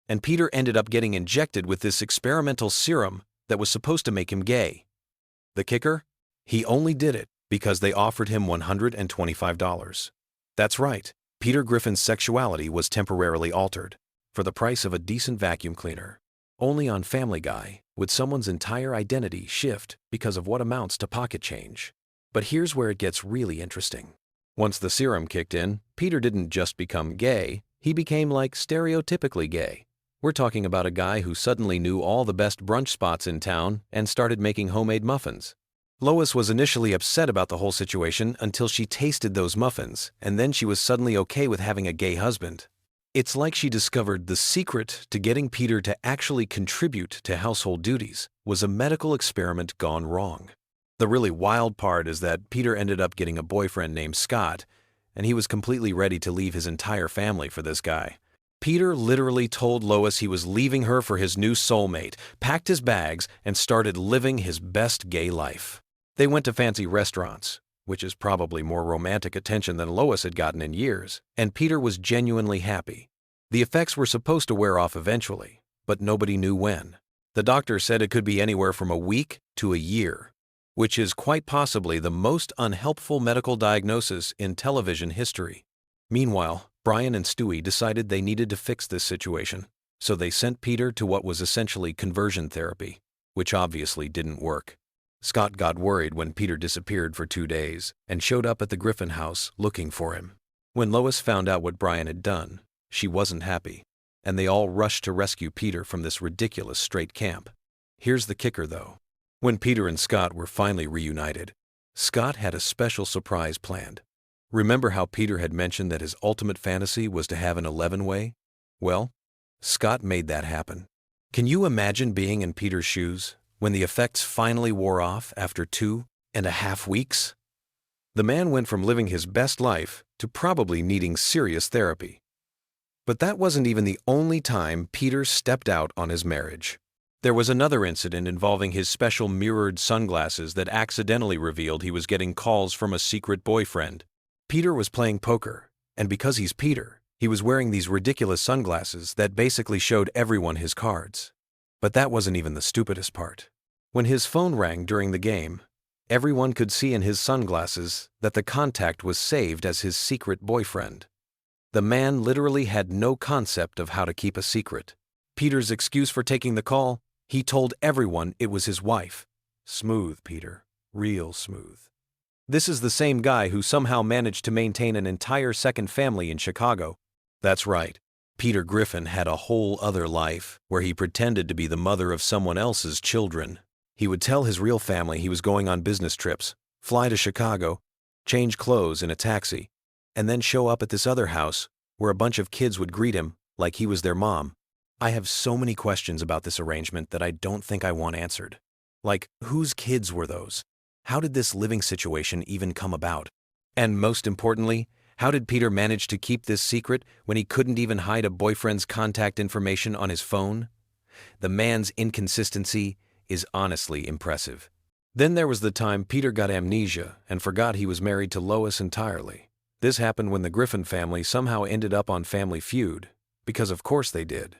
A: and Peter ended up getting injected with this experimental serum that was supposed to make him gay. The kicker? He only did it because they offered him $125. That's right, Peter Griffin's sexuality was temporarily altered, for the price of a decent vacuum cleaner. Only on Family Guy would someone's entire identity shift because of what amounts to pocket change. But here's where it gets really interesting. Once the serum kicked in, Peter didn't just become gay, he became like stereotypically gay. We're talking about a guy who suddenly knew all the best brunch spots in town and started making homemade muffins. Lois was initially upset about the whole situation until she tasted those muffins, and then she was suddenly okay with having a gay husband. It's like she discovered the secret to getting Peter to actually contribute to household duties was a medical experiment gone wrong. The really wild part is that Peter ended up getting a boyfriend named Scott, and he was completely ready to leave his entire family for this guy. Peter literally told Lois he was leaving her for his new soulmate, packed his bags, and started living his best gay life. They went to fancy restaurants, which is probably more romantic attention than Lois had gotten in years, and Peter was genuinely happy. The effects were supposed to wear off eventually, but nobody knew when. The doctor said it could be anywhere from a week to a year, which is quite possibly the most unhelpful medical diagnosis in television history. Meanwhile, Brian and Stewie decided they needed to fix this situation, so they sent Peter to what was essentially conversion therapy, which obviously didn't work. Scott got worried when Peter disappeared for 2 days and showed up at the Griffin house looking for him. When Lois found out what Brian had done, she wasn't happy, and they all rushed to rescue Peter from this ridiculous straight camp. Here's the kicker though. When Peter and Scott were finally reunited, Scott had a special surprise planned. Remember how Peter had mentioned that his ultimate fantasy was to have an 11-way? Well, Scott made that happen. Can you imagine being in Peter's shoes when the effects finally wore off after 2.5 weeks? The man went from living his best life to probably needing serious therapy. But that wasn't even the only time Peter stepped out on his marriage. There was another incident involving his special mirrored sunglasses that accidentally revealed he was getting calls from a secret boyfriend. Peter was playing poker, and because he's Peter, he was wearing these ridiculous sunglasses that basically showed everyone his cards. But that wasn't even the stupidest part. When his phone rang during the game, everyone could see in his sunglasses that the contact was saved as his secret boyfriend. The man literally had no concept of how to keep a secret. Peter's excuse for taking the call? He told everyone it was his wife. Smooth, Peter. Real smooth. This is the same guy who somehow managed to maintain an entire second family in Chicago. That's right. Peter Griffin had a whole other life where he pretended to be the mother of someone else's children. He would tell his real family he was going on business trips, fly to Chicago, change clothes in a taxi, and then show up at this other house where a bunch of kids would greet him like he was their mom. I have so many questions about this arrangement that I don't think I want answered. Like, whose kids were those? How did this living situation even come about? And most importantly, how did Peter manage to keep this secret when he couldn't even hide a boyfriend's contact information on his phone? The man's inconsistency is honestly impressive. Then there was the time Peter got amnesia and forgot he was married to Lois entirely. This happened when the Griffin family somehow ended up on Family Feud, because of course they did.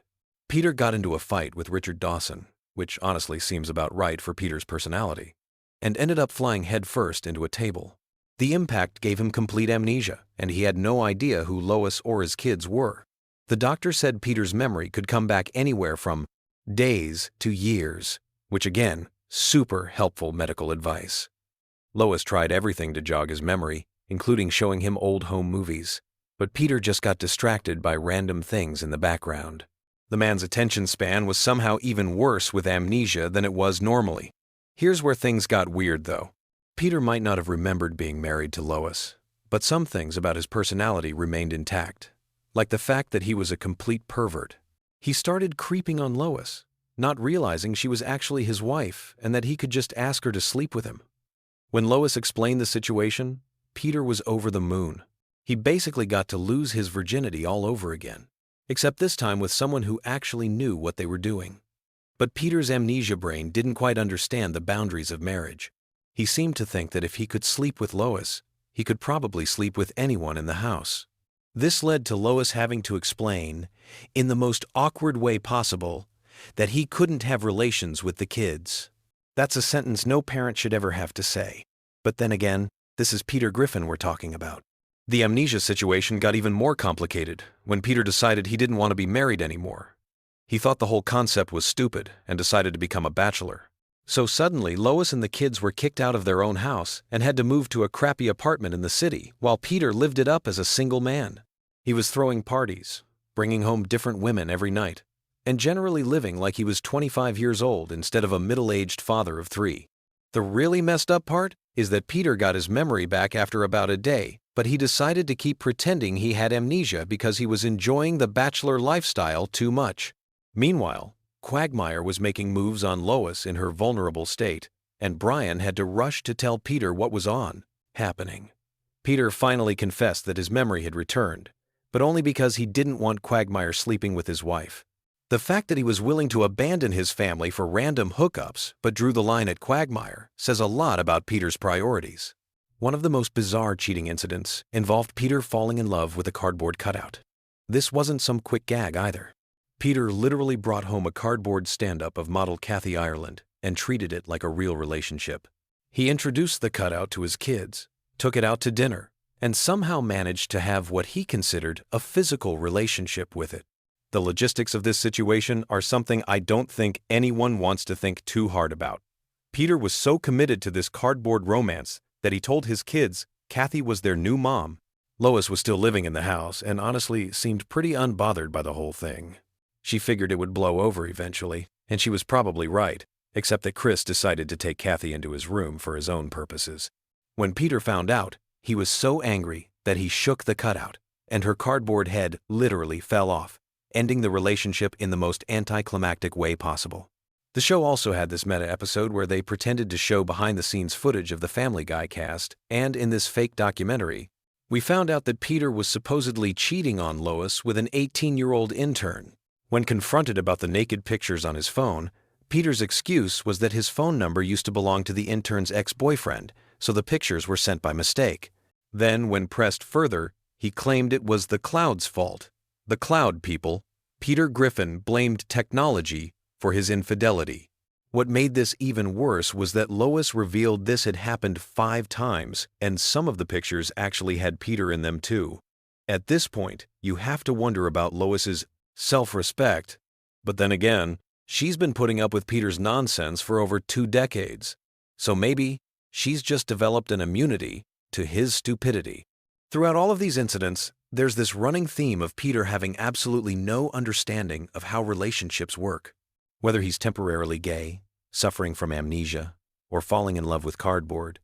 A: Peter got into a fight with Richard Dawson, which honestly seems about right for Peter's personality, and ended up flying headfirst into a table. The impact gave him complete amnesia, and he had no idea who Lois or his kids were. The doctor said Peter's memory could come back anywhere from days to years, which again, super helpful medical advice. Lois tried everything to jog his memory, including showing him old home movies, but Peter just got distracted by random things in the background. The man's attention span was somehow even worse with amnesia than it was normally. Here's where things got weird, though. Peter might not have remembered being married to Lois, but some things about his personality remained intact, like the fact that he was a complete pervert. He started creeping on Lois, not realizing she was actually his wife and that he could just ask her to sleep with him. When Lois explained the situation, Peter was over the moon. He basically got to lose his virginity all over again, except this time with someone who actually knew what they were doing. But Peter's amnesia brain didn't quite understand the boundaries of marriage. He seemed to think that if he could sleep with Lois, he could probably sleep with anyone in the house. This led to Lois having to explain, in the most awkward way possible, that he couldn't have relations with the kids. That's a sentence no parent should ever have to say. But then again, this is Peter Griffin we're talking about. The amnesia situation got even more complicated when Peter decided he didn't want to be married anymore. He thought the whole concept was stupid and decided to become a bachelor. So suddenly, Lois and the kids were kicked out of their own house and had to move to a crappy apartment in the city, while Peter lived it up as a single man. He was throwing parties, bringing home different women every night, and generally living like he was 25 years old instead of a middle-aged father of 3. The really messed up part is that Peter got his memory back after about a day, but he decided to keep pretending he had amnesia because he was enjoying the bachelor lifestyle too much. Meanwhile, Quagmire was making moves on Lois in her vulnerable state, and Brian had to rush to tell Peter what was happening. Peter finally confessed that his memory had returned, but only because he didn't want Quagmire sleeping with his wife. The fact that he was willing to abandon his family for random hookups but drew the line at Quagmire says a lot about Peter's priorities. One of the most bizarre cheating incidents involved Peter falling in love with a cardboard cutout. This wasn't some quick gag either. Peter literally brought home a cardboard stand-up of model Kathy Ireland and treated it like a real relationship. He introduced the cutout to his kids, took it out to dinner, and somehow managed to have what he considered a physical relationship with it. The logistics of this situation are something I don't think anyone wants to think too hard about. Peter was so committed to this cardboard romance that he told his kids Kathy was their new mom. Lois was still living in the house and honestly seemed pretty unbothered by the whole thing. She figured it would blow over eventually, and she was probably right, except that Chris decided to take Kathy into his room for his own purposes. When Peter found out, he was so angry that he shook the cutout, and her cardboard head literally fell off, ending the relationship in the most anticlimactic way possible. The show also had this meta episode where they pretended to show behind-the-scenes footage of the Family Guy cast, and in this fake documentary, we found out that Peter was supposedly cheating on Lois with an 18-year-old intern. When confronted about the naked pictures on his phone, Peter's excuse was that his phone number used to belong to the intern's ex-boyfriend, so the pictures were sent by mistake. Then, when pressed further, he claimed it was the cloud's fault. The cloud people. Peter Griffin blamed technology for his infidelity. What made this even worse was that Lois revealed this had happened 5 times, and some of the pictures actually had Peter in them too. At this point, you have to wonder about Lois's self-respect. But then again, she's been putting up with Peter's nonsense for over 2 decades. So maybe she's just developed an immunity to his stupidity. Throughout all of these incidents, there's this running theme of Peter having absolutely no understanding of how relationships work. Whether he's temporarily gay, suffering from amnesia, or falling in love with cardboard,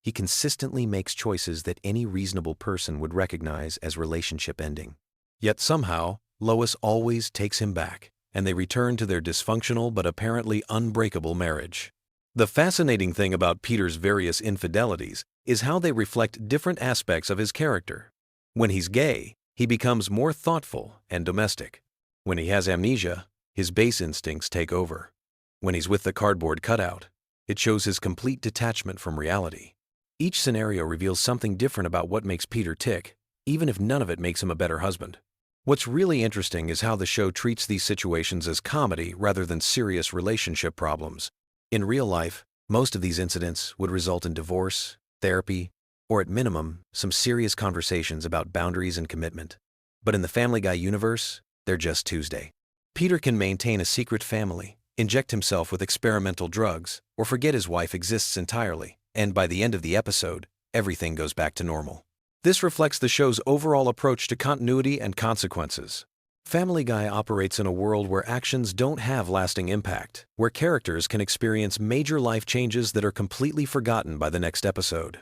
A: he consistently makes choices that any reasonable person would recognize as relationship ending. Yet somehow, Lois always takes him back, and they return to their dysfunctional but apparently unbreakable marriage. The fascinating thing about Peter's various infidelities is how they reflect different aspects of his character. When he's gay, he becomes more thoughtful and domestic. When he has amnesia, his base instincts take over. When he's with the cardboard cutout, it shows his complete detachment from reality. Each scenario reveals something different about what makes Peter tick, even if none of it makes him a better husband. What's really interesting is how the show treats these situations as comedy rather than serious relationship problems. In real life, most of these incidents would result in divorce, therapy, or at minimum, some serious conversations about boundaries and commitment. But in the Family Guy universe, they're just Tuesday. Peter can maintain a secret family, inject himself with experimental drugs, or forget his wife exists entirely, and by the end of the episode, everything goes back to normal. This reflects the show's overall approach to continuity and consequences. Family Guy operates in a world where actions don't have lasting impact, where characters can experience major life changes that are completely forgotten by the next episode.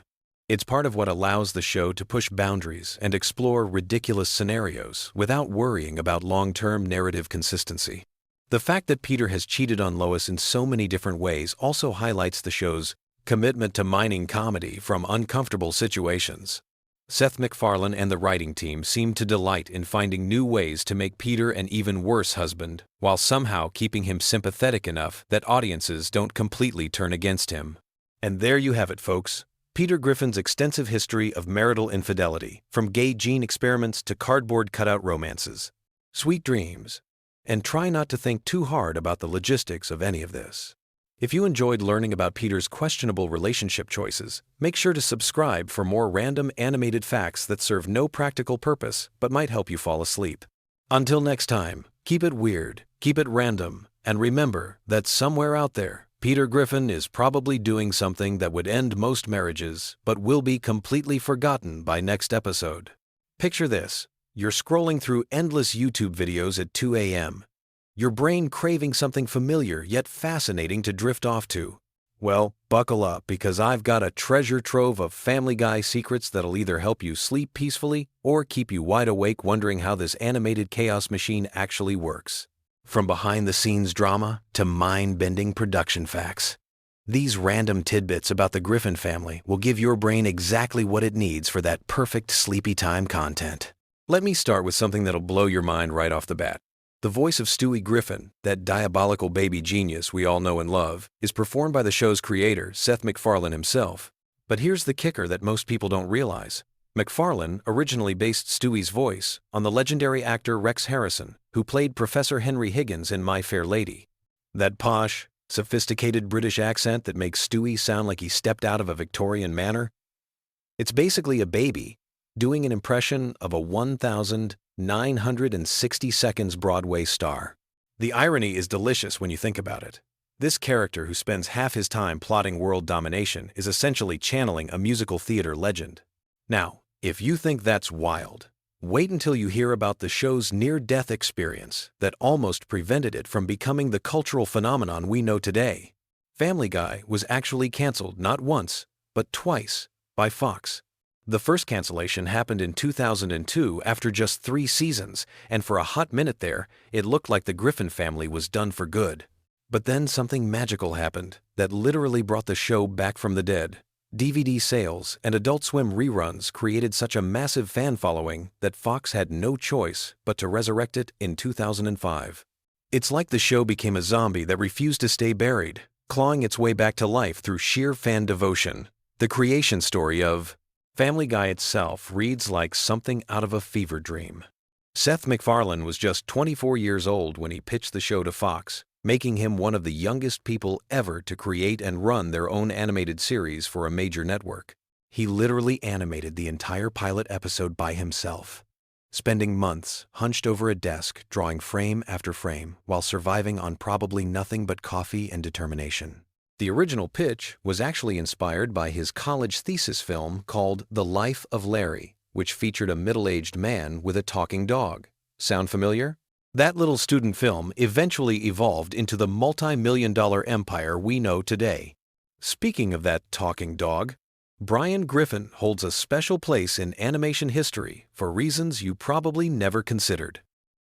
A: It's part of what allows the show to push boundaries and explore ridiculous scenarios without worrying about long-term narrative consistency. The fact that Peter has cheated on Lois in so many different ways also highlights the show's commitment to mining comedy from uncomfortable situations. Seth MacFarlane and the writing team seem to delight in finding new ways to make Peter an even worse husband, while somehow keeping him sympathetic enough that audiences don't completely turn against him. And there you have it, folks. Peter Griffin's extensive history of marital infidelity, from gay gene experiments to cardboard cutout romances. Sweet dreams. And try not to think too hard about the logistics of any of this. If you enjoyed learning about Peter's questionable relationship choices, make sure to subscribe for more random animated facts that serve no practical purpose but might help you fall asleep. Until next time, keep it weird, keep it random, and remember that somewhere out there, Peter Griffin is probably doing something that would end most marriages but will be completely forgotten by next episode. Picture this. You're scrolling through endless YouTube videos at 2 a.m., your brain craving something familiar yet fascinating to drift off to. Well, buckle up because I've got a treasure trove of Family Guy secrets that'll either help you sleep peacefully or keep you wide awake wondering how this animated chaos machine actually works. From behind-the-scenes drama to mind-bending production facts. These random tidbits about the Griffin family will give your brain exactly what it needs for that perfect sleepy time content. Let me start with something that'll blow your mind right off the bat. The voice of Stewie Griffin, that diabolical baby genius we all know and love, is performed by the show's creator, Seth MacFarlane himself. But here's the kicker that most people don't realize. MacFarlane originally based Stewie's voice on the legendary actor Rex Harrison, who played Professor Henry Higgins in My Fair Lady. That posh, sophisticated British accent that makes Stewie sound like he stepped out of a Victorian manor? It's basically a baby doing an impression of a 1,960 seconds Broadway star. The irony is delicious when you think about it. This character who spends half his time plotting world domination is essentially channeling a musical theater legend. Now, if you think that's wild, wait until you hear about the show's near-death experience that almost prevented it from becoming the cultural phenomenon we know today. Family Guy was actually canceled not once, but twice, by Fox. The first cancellation happened in 2002 after just 3 seasons, and for a hot minute there, it looked like the Griffin family was done for good. But then something magical happened that literally brought the show back from the dead. DVD sales and Adult Swim reruns created such a massive fan following that Fox had no choice but to resurrect it in 2005. It's like the show became a zombie that refused to stay buried, clawing its way back to life through sheer fan devotion. The creation story of Family Guy itself reads like something out of a fever dream. Seth MacFarlane was just 24 years old when he pitched the show to Fox, making him one of the youngest people ever to create and run their own animated series for a major network. He literally animated the entire pilot episode by himself, spending months hunched over a desk drawing frame after frame while surviving on probably nothing but coffee and determination. The original pitch was actually inspired by his college thesis film called The Life of Larry, which featured a middle-aged man with a talking dog. Sound familiar? That little student film eventually evolved into the multi-million-dollar empire we know today. Speaking of that talking dog, Brian Griffin holds a special place in animation history for reasons you probably never considered.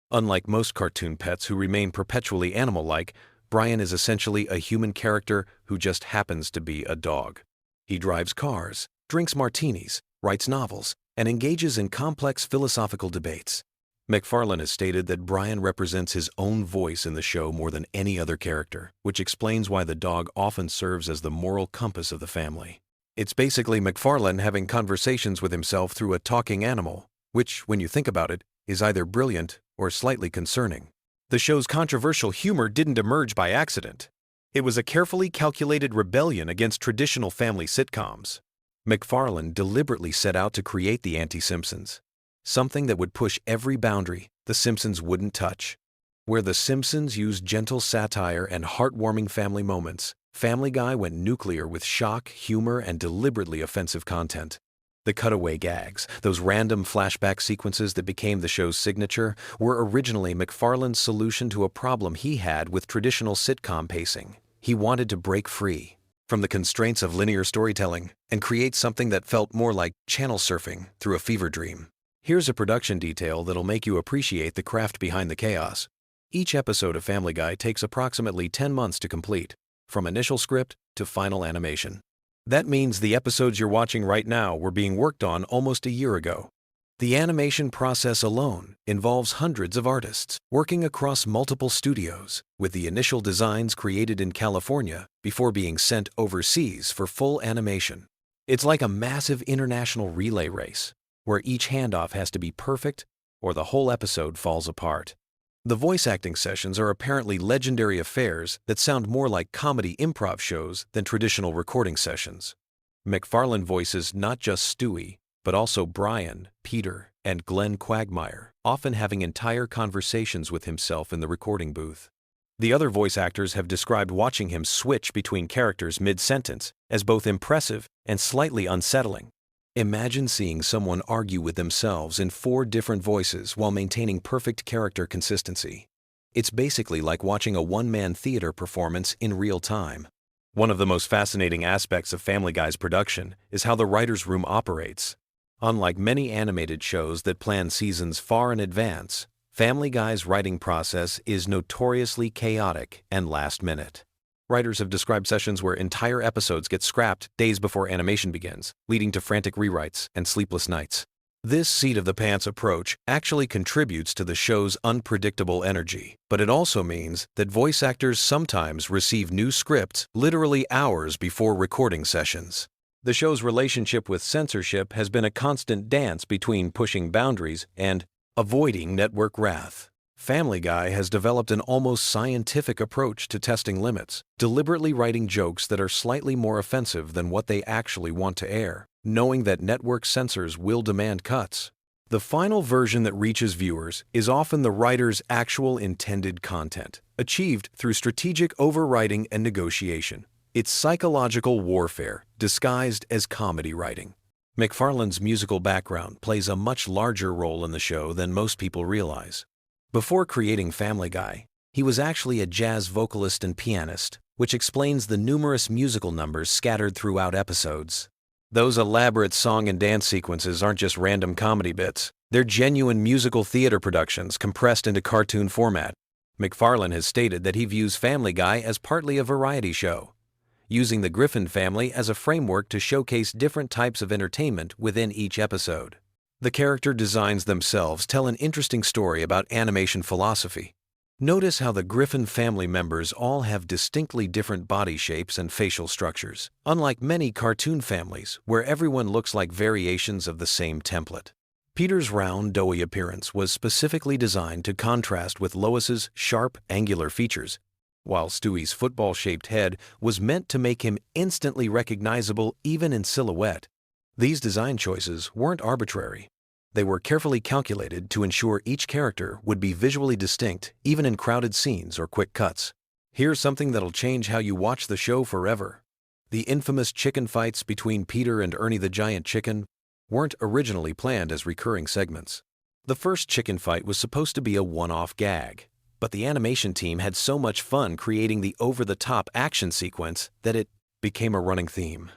A: Unlike most cartoon pets who remain perpetually animal-like, Brian is essentially a human character who just happens to be a dog. He drives cars, drinks martinis, writes novels, and engages in complex philosophical debates. MacFarlane has stated that Brian represents his own voice in the show more than any other character, which explains why the dog often serves as the moral compass of the family. It's basically MacFarlane having conversations with himself through a talking animal, which, when you think about it, is either brilliant or slightly concerning. The show's controversial humor didn't emerge by accident. It was a carefully calculated rebellion against traditional family sitcoms. MacFarlane deliberately set out to create the anti-Simpsons, something that would push every boundary the Simpsons wouldn't touch. Where the Simpsons used gentle satire and heartwarming family moments, Family Guy went nuclear with shock, humor, and deliberately offensive content. The cutaway gags, those random flashback sequences that became the show's signature, were originally MacFarlane's solution to a problem he had with traditional sitcom pacing. He wanted to break free from the constraints of linear storytelling and create something that felt more like channel surfing through a fever dream. Here's a production detail that'll make you appreciate the craft behind the chaos. Each episode of Family Guy takes approximately 10 months to complete, from initial script to final animation. That means the episodes you're watching right now were being worked on almost a year ago. The animation process alone involves hundreds of artists working across multiple studios, with the initial designs created in California before being sent overseas for full animation. It's like a massive international relay race, where each handoff has to be perfect or the whole episode falls apart. The voice acting sessions are apparently legendary affairs that sound more like comedy improv shows than traditional recording sessions. MacFarlane voices not just Stewie, but also Brian, Peter, and Glenn Quagmire, often having entire conversations with himself in the recording booth. The other voice actors have described watching him switch between characters mid-sentence as both impressive and slightly unsettling. Imagine seeing someone argue with themselves in 4 different voices while maintaining perfect character consistency. It's basically like watching a one-man theater performance in real time. One of the most fascinating aspects of Family Guy's production is how the writer's room operates. Unlike many animated shows that plan seasons far in advance, Family Guy's writing process is notoriously chaotic and last-minute. Writers have described sessions where entire episodes get scrapped days before animation begins, leading to frantic rewrites and sleepless nights. This seat-of-the-pants approach actually contributes to the show's unpredictable energy, but it also means that voice actors sometimes receive new scripts literally hours before recording sessions. The show's relationship with censorship has been a constant dance between pushing boundaries and avoiding network wrath. Family Guy has developed an almost scientific approach to testing limits, deliberately writing jokes that are slightly more offensive than what they actually want to air, knowing that network censors will demand cuts. The final version that reaches viewers is often the writer's actual intended content, achieved through strategic overwriting and negotiation. It's psychological warfare, disguised as comedy writing. MacFarlane's musical background plays a much larger role in the show than most people realize. Before creating Family Guy, he was actually a jazz vocalist and pianist, which explains the numerous musical numbers scattered throughout episodes. Those elaborate song and dance sequences aren't just random comedy bits. They're genuine musical theater productions compressed into cartoon format. MacFarlane has stated that he views Family Guy as partly a variety show, using the Griffin family as a framework to showcase different types of entertainment within each episode. The character designs themselves tell an interesting story about animation philosophy. Notice how the Griffin family members all have distinctly different body shapes and facial structures, unlike many cartoon families where everyone looks like variations of the same template. Peter's round, doughy appearance was specifically designed to contrast with Lois's sharp, angular features, while Stewie's football-shaped head was meant to make him instantly recognizable even in silhouette. These design choices weren't arbitrary. They were carefully calculated to ensure each character would be visually distinct even in crowded scenes or quick cuts. Here's something that'll change how you watch the show forever. The infamous chicken fights between Peter and Ernie the Giant Chicken weren't originally planned as recurring segments. The first chicken fight was supposed to be a one-off gag, but the animation team had so much fun creating the over-the-top action sequence that it became a running theme.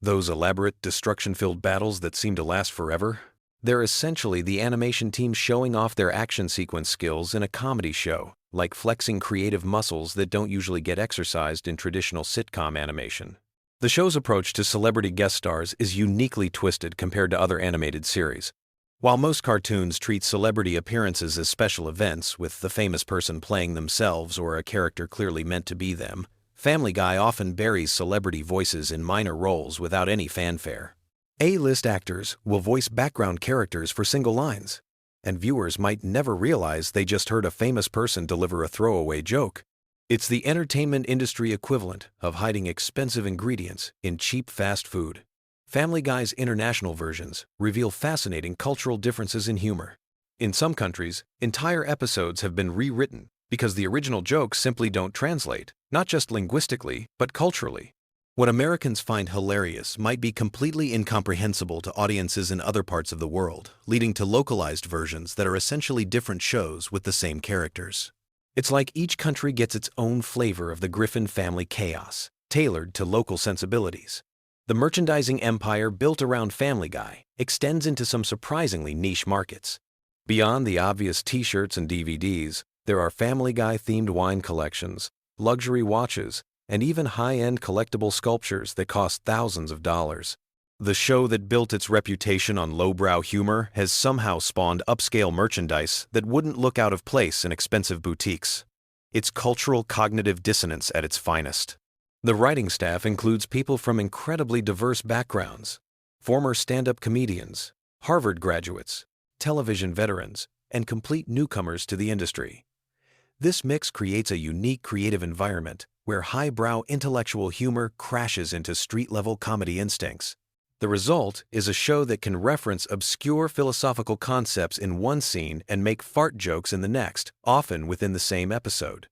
A: Those elaborate, destruction-filled battles that seem to last forever? They're essentially the animation team showing off their action sequence skills in a comedy show, like flexing creative muscles that don't usually get exercised in traditional sitcom animation. The show's approach to celebrity guest stars is uniquely twisted compared to other animated series. While most cartoons treat celebrity appearances as special events, with the famous person playing themselves or a character clearly meant to be them, Family Guy often buries celebrity voices in minor roles without any fanfare. A-list actors will voice background characters for single lines, and viewers might never realize they just heard a famous person deliver a throwaway joke. It's the entertainment industry equivalent of hiding expensive ingredients in cheap fast food. Family Guy's international versions reveal fascinating cultural differences in humor. In some countries, entire episodes have been rewritten because the original jokes simply don't translate, not just linguistically, but culturally. What Americans find hilarious might be completely incomprehensible to audiences in other parts of the world, leading to localized versions that are essentially different shows with the same characters. It's like each country gets its own flavor of the Griffin family chaos, tailored to local sensibilities. The merchandising empire built around Family Guy extends into some surprisingly niche markets. Beyond the obvious t-shirts and DVDs, there are Family Guy-themed wine collections, luxury watches, and even high-end collectible sculptures that cost thousands of dollars. The show that built its reputation on lowbrow humor has somehow spawned upscale merchandise that wouldn't look out of place in expensive boutiques. It's cultural cognitive dissonance at its finest. The writing staff includes people from incredibly diverse backgrounds: former stand-up comedians, Harvard graduates, television veterans, and complete newcomers to the industry. This mix creates a unique creative environment where highbrow intellectual humor crashes into street-level comedy instincts. The result is a show that can reference obscure philosophical concepts in one scene and make fart jokes in the next, often within the same episode.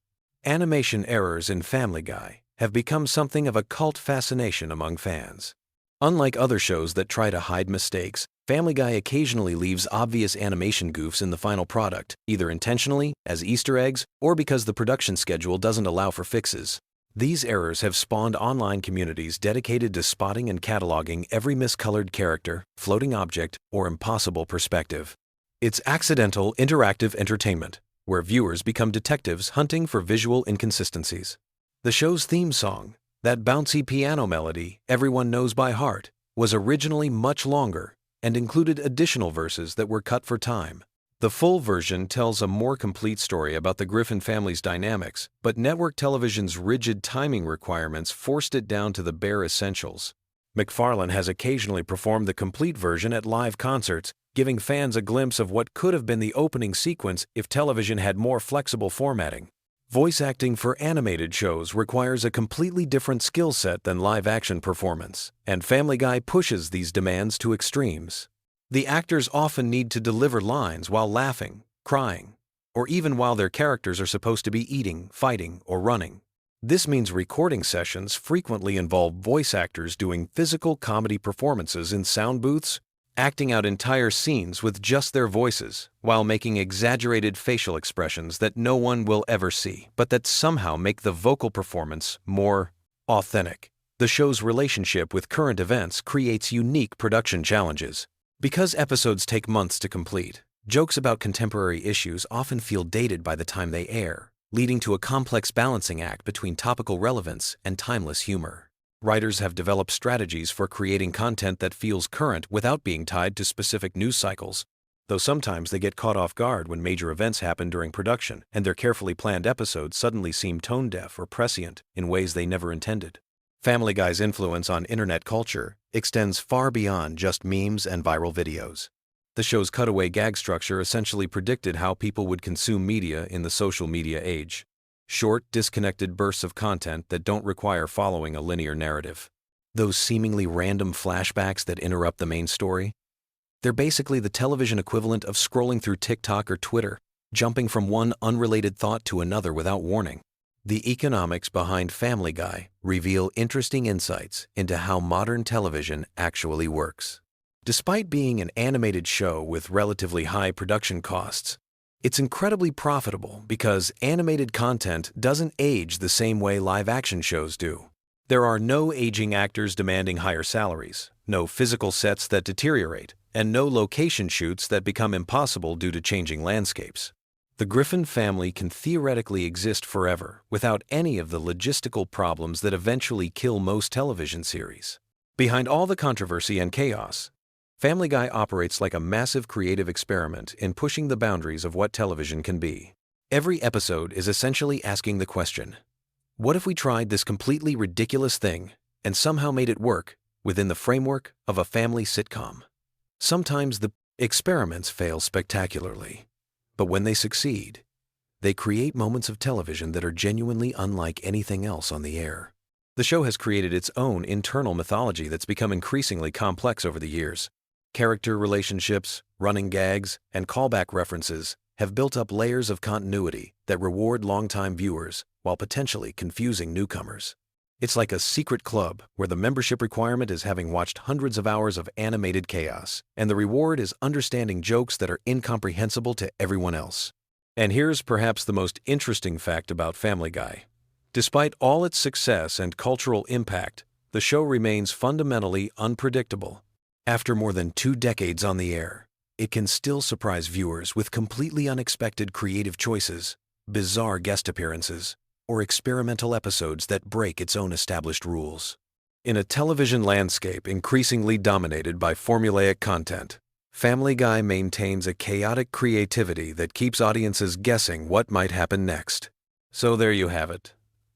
A: Animation errors in Family Guy have become something of a cult fascination among fans. Unlike other shows that try to hide mistakes, Family Guy occasionally leaves obvious animation goofs in the final product, either intentionally, as Easter eggs, or because the production schedule doesn't allow for fixes. These errors have spawned online communities dedicated to spotting and cataloging every miscolored character, floating object, or impossible perspective. It's accidental, interactive entertainment, where viewers become detectives hunting for visual inconsistencies. The show's theme song, that bouncy piano melody everyone knows by heart, was originally much longer and included additional verses that were cut for time. The full version tells a more complete story about the Griffin family's dynamics, but network television's rigid timing requirements forced it down to the bare essentials. MacFarlane has occasionally performed the complete version at live concerts, giving fans a glimpse of what could have been the opening sequence if television had more flexible formatting. Voice acting for animated shows requires a completely different skill set than live-action performance, and Family Guy pushes these demands to extremes. The actors often need to deliver lines while laughing, crying, or even while their characters are supposed to be eating, fighting, or running. This means recording sessions frequently involve voice actors doing physical comedy performances in sound booths, acting out entire scenes with just their voices, while making exaggerated facial expressions that no one will ever see, but that somehow make the vocal performance more authentic. The show's relationship with current events creates unique production challenges. Because episodes take months to complete, jokes about contemporary issues often feel dated by the time they air, leading to a complex balancing act between topical relevance and timeless humor. Writers have developed strategies for creating content that feels current without being tied to specific news cycles, though sometimes they get caught off guard when major events happen during production and their carefully planned episodes suddenly seem tone-deaf or prescient in ways they never intended. Family Guy's influence on internet culture extends far beyond just memes and viral videos. The show's cutaway gag structure essentially predicted how people would consume media in the social media age. Short, disconnected bursts of content that don't require following a linear narrative. Those seemingly random flashbacks that interrupt the main story? They're basically the television equivalent of scrolling through TikTok or Twitter, jumping from one unrelated thought to another without warning. The economics behind Family Guy reveal interesting insights into how modern television actually works. Despite being an animated show with relatively high production costs, it's incredibly profitable because animated content doesn't age the same way live-action shows do. There are no aging actors demanding higher salaries, no physical sets that deteriorate, and no location shoots that become impossible due to changing landscapes. The Griffin family can theoretically exist forever without any of the logistical problems that eventually kill most television series. Behind all the controversy and chaos, Family Guy operates like a massive creative experiment in pushing the boundaries of what television can be. Every episode is essentially asking the question, what if we tried this completely ridiculous thing and somehow made it work within the framework of a family sitcom? Sometimes the experiments fail spectacularly. But when they succeed, they create moments of television that are genuinely unlike anything else on the air. The show has created its own internal mythology that's become increasingly complex over the years. Character relationships, running gags, and callback references have built up layers of continuity that reward longtime viewers while potentially confusing newcomers. It's like a secret club where the membership requirement is having watched hundreds of hours of animated chaos, and the reward is understanding jokes that are incomprehensible to everyone else. And here's perhaps the most interesting fact about Family Guy. Despite all its success and cultural impact, the show remains fundamentally unpredictable. After more than 2 decades on the air, it can still surprise viewers with completely unexpected creative choices, bizarre guest appearances, or experimental episodes that break its own established rules. In a television landscape increasingly dominated by formulaic content, Family Guy maintains a chaotic creativity that keeps audiences guessing what might happen next. So there you have it,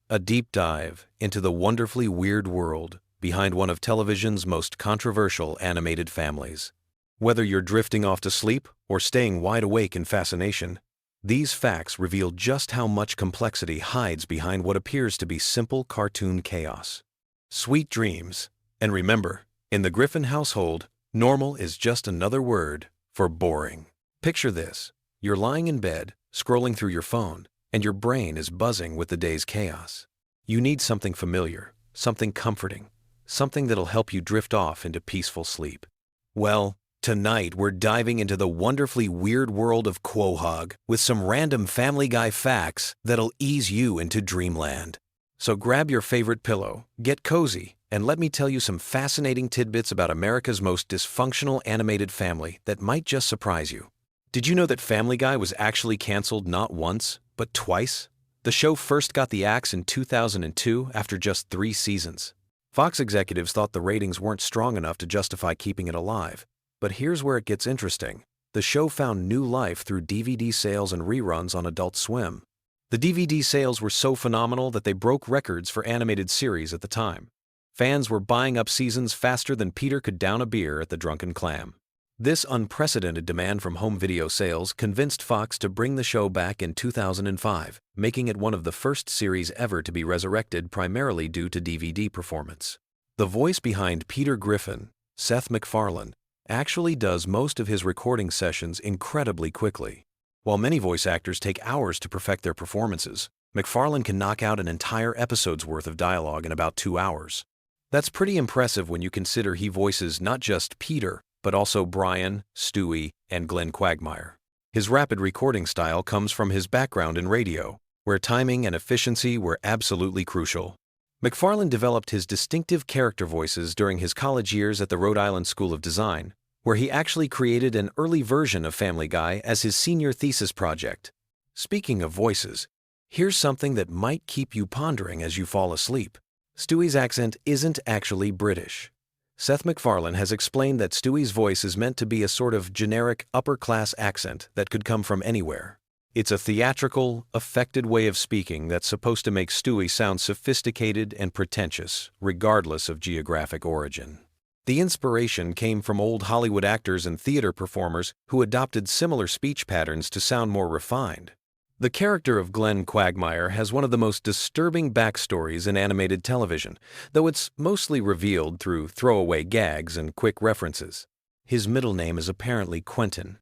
A: a deep dive into the wonderfully weird world behind one of television's most controversial animated families. Whether you're drifting off to sleep or staying wide awake in fascination, these facts reveal just how much complexity hides behind what appears to be simple cartoon chaos. Sweet dreams, and remember, in the Griffin household, normal is just another word for boring. Picture this, you're lying in bed, scrolling through your phone, and your brain is buzzing with the day's chaos. You need something familiar, something comforting, something that'll help you drift off into peaceful sleep. Well, tonight we're diving into the wonderfully weird world of Quahog with some random Family Guy facts that'll ease you into dreamland. So grab your favorite pillow, get cozy, and let me tell you some fascinating tidbits about America's most dysfunctional animated family that might just surprise you. Did you know that Family Guy was actually canceled not once, but twice? The show first got the axe in 2002 after just 3 seasons. Fox executives thought the ratings weren't strong enough to justify keeping it alive. But here's where it gets interesting. The show found new life through DVD sales and reruns on Adult Swim. The DVD sales were so phenomenal that they broke records for animated series at the time. Fans were buying up seasons faster than Peter could down a beer at the Drunken Clam. This unprecedented demand from home video sales convinced Fox to bring the show back in 2005, making it one of the first series ever to be resurrected primarily due to DVD performance. The voice behind Peter Griffin, Seth MacFarlane, actually does most of his recording sessions incredibly quickly. While many voice actors take hours to perfect their performances, MacFarlane can knock out an entire episode's worth of dialogue in about 2 hours. That's pretty impressive when you consider he voices not just Peter, but also Brian, Stewie, and Glenn Quagmire. His rapid recording style comes from his background in radio, where timing and efficiency were absolutely crucial. MacFarlane developed his distinctive character voices during his college years at the Rhode Island School of Design, where he actually created an early version of Family Guy as his senior thesis project. Speaking of voices, here's something that might keep you pondering as you fall asleep. Stewie's accent isn't actually British. Seth MacFarlane has explained that Stewie's voice is meant to be a sort of generic upper-class accent that could come from anywhere. It's a theatrical, affected way of speaking that's supposed to make Stewie sound sophisticated and pretentious, regardless of geographic origin. The inspiration came from old Hollywood actors and theater performers who adopted similar speech patterns to sound more refined. The character of Glenn Quagmire has one of the most disturbing backstories in animated television, though it's mostly revealed through throwaway gags and quick references. His middle name is apparently Quentin,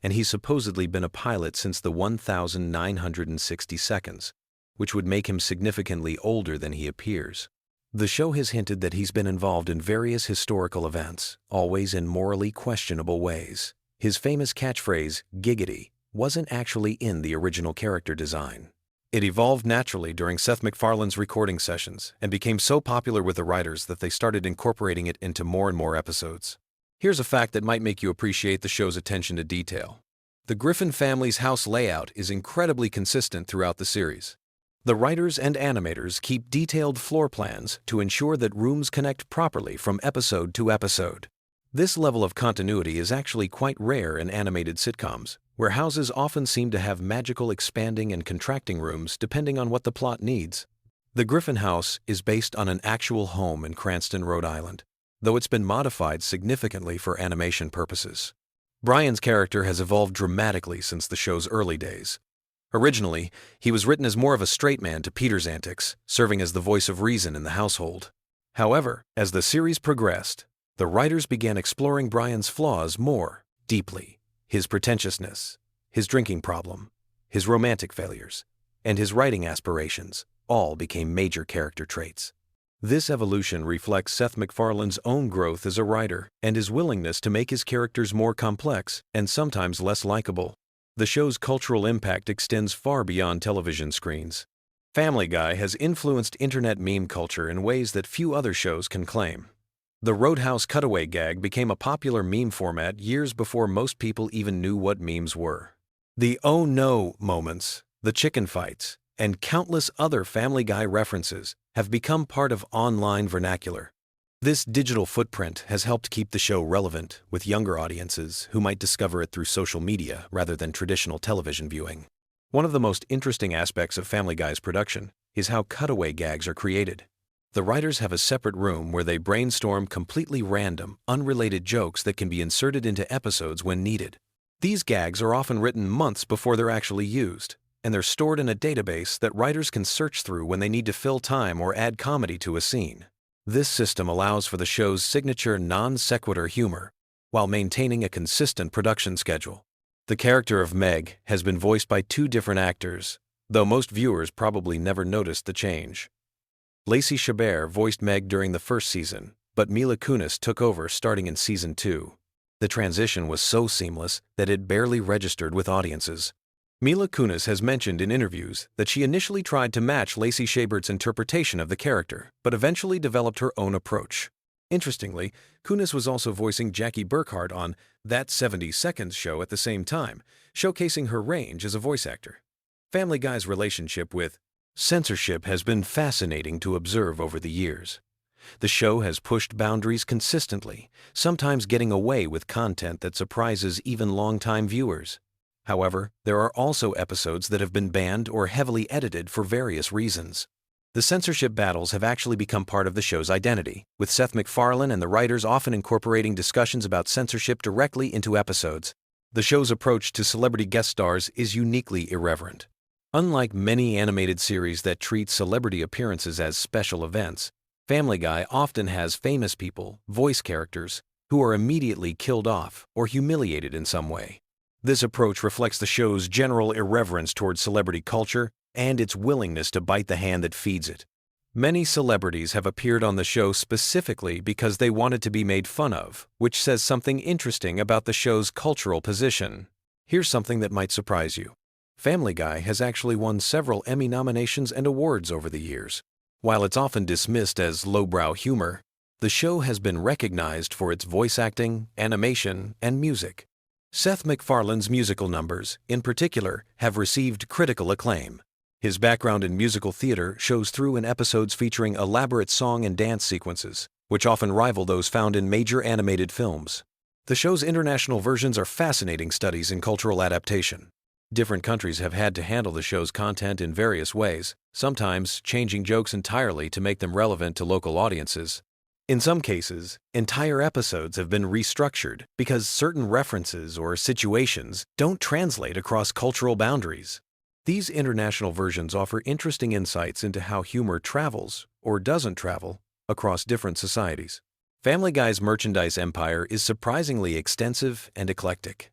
A: and he's supposedly been a pilot since the 1960 seconds, which would make him significantly older than he appears. The show has hinted that he's been involved in various historical events, always in morally questionable ways. His famous catchphrase, "giggity," wasn't actually in the original character design. It evolved naturally during Seth MacFarlane's recording sessions and became so popular with the writers that they started incorporating it into more and more episodes. Here's a fact that might make you appreciate the show's attention to detail. The Griffin family's house layout is incredibly consistent throughout the series. The writers and animators keep detailed floor plans to ensure that rooms connect properly from episode to episode. This level of continuity is actually quite rare in animated sitcoms, where houses often seem to have magical expanding and contracting rooms depending on what the plot needs. The Griffin house is based on an actual home in Cranston, Rhode Island, though it's been modified significantly for animation purposes. Brian's character has evolved dramatically since the show's early days. Originally, he was written as more of a straight man to Peter's antics, serving as the voice of reason in the household. However, as the series progressed, the writers began exploring Brian's flaws more deeply. His pretentiousness, his drinking problem, his romantic failures, and his writing aspirations all became major character traits. This evolution reflects Seth MacFarlane's own growth as a writer and his willingness to make his characters more complex and sometimes less likable. The show's cultural impact extends far beyond television screens. Family Guy has influenced internet meme culture in ways that few other shows can claim. The Roadhouse cutaway gag became a popular meme format years before most people even knew what memes were. The "oh no" moments, the chicken fights, and countless other Family Guy references have become part of online vernacular. This digital footprint has helped keep the show relevant with younger audiences who might discover it through social media rather than traditional television viewing. One of the most interesting aspects of Family Guy's production is how cutaway gags are created. The writers have a separate room where they brainstorm completely random, unrelated jokes that can be inserted into episodes when needed. These gags are often written months before they're actually used, and they're stored in a database that writers can search through when they need to fill time or add comedy to a scene. This system allows for the show's signature non-sequitur humor, while maintaining a consistent production schedule. The character of Meg has been voiced by 2 different actors, though most viewers probably never noticed the change. Lacey Chabert voiced Meg during the first season, but Mila Kunis took over starting in season 2. The transition was so seamless that it barely registered with audiences. Mila Kunis has mentioned in interviews that she initially tried to match Lacey Chabert's interpretation of the character, but eventually developed her own approach. Interestingly, Kunis was also voicing Jackie Burkhardt on That 70 Seconds show at the same time, showcasing her range as a voice actor. Family Guy's relationship with censorship has been fascinating to observe over the years. The show has pushed boundaries consistently, sometimes getting away with content that surprises even longtime viewers. However, there are also episodes that have been banned or heavily edited for various reasons. The censorship battles have actually become part of the show's identity, with Seth MacFarlane and the writers often incorporating discussions about censorship directly into episodes. The show's approach to celebrity guest stars is uniquely irreverent. Unlike many animated series that treat celebrity appearances as special events, Family Guy often has famous people, voice characters, who are immediately killed off or humiliated in some way. This approach reflects the show's general irreverence towards celebrity culture and its willingness to bite the hand that feeds it. Many celebrities have appeared on the show specifically because they wanted to be made fun of, which says something interesting about the show's cultural position. Here's something that might surprise you. Family Guy has actually won several Emmy nominations and awards over the years. While it's often dismissed as lowbrow humor, the show has been recognized for its voice acting, animation, and music. Seth MacFarlane's musical numbers, in particular, have received critical acclaim. His background in musical theater shows through in episodes featuring elaborate song and dance sequences, which often rival those found in major animated films. The show's international versions are fascinating studies in cultural adaptation. Different countries have had to handle the show's content in various ways, sometimes changing jokes entirely to make them relevant to local audiences. In some cases, entire episodes have been restructured because certain references or situations don't translate across cultural boundaries. These international versions offer interesting insights into how humor travels, or doesn't travel, across different societies. Family Guy's merchandise empire is surprisingly extensive and eclectic.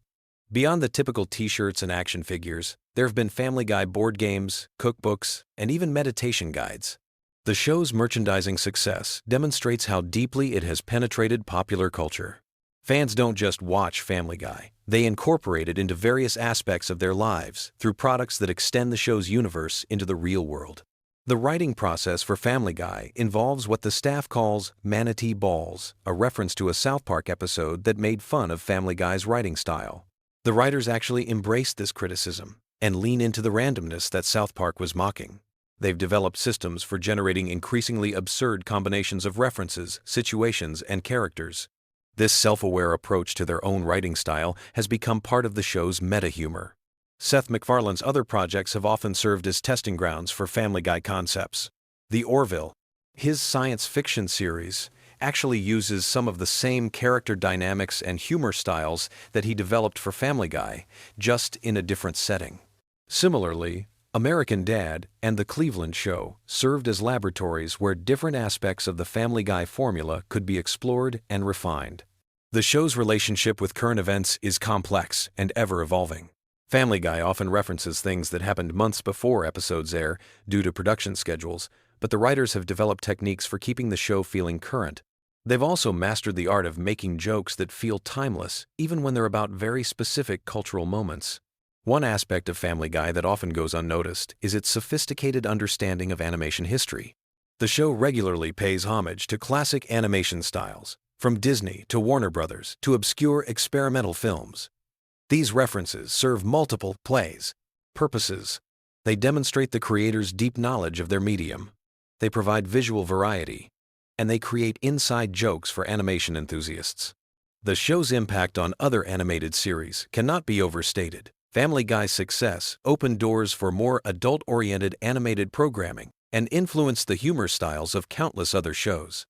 A: Beyond the typical t-shirts and action figures, there have been Family Guy board games, cookbooks, and even meditation guides. The show's merchandising success demonstrates how deeply it has penetrated popular culture. Fans don't just watch Family Guy, they incorporate it into various aspects of their lives through products that extend the show's universe into the real world. The writing process for Family Guy involves what the staff calls manatee balls, a reference to a South Park episode that made fun of Family Guy's writing style. The writers actually embraced this criticism and lean into the randomness that South Park was mocking. They've developed systems for generating increasingly absurd combinations of references, situations, and characters. This self-aware approach to their own writing style has become part of the show's meta-humor. Seth MacFarlane's other projects have often served as testing grounds for Family Guy concepts. The Orville, his science fiction series, actually uses some of the same character dynamics and humor styles that he developed for Family Guy, just in a different setting. Similarly, American Dad and The Cleveland Show served as laboratories where different aspects of the Family Guy formula could be explored and refined. The show's relationship with current events is complex and ever-evolving. Family Guy often references things that happened months before episodes air due to production schedules, but the writers have developed techniques for keeping the show feeling current. They've also mastered the art of making jokes that feel timeless, even when they're about very specific cultural moments. One aspect of Family Guy that often goes unnoticed is its sophisticated understanding of animation history. The show regularly pays homage to classic animation styles, from Disney to Warner Brothers to obscure experimental films. These references serve multiple purposes. They demonstrate the creator's deep knowledge of their medium. They provide visual variety, and they create inside jokes for animation enthusiasts. The show's impact on other animated series cannot be overstated. Family Guy's success opened doors for more adult-oriented animated programming and influenced the humor styles of countless other shows.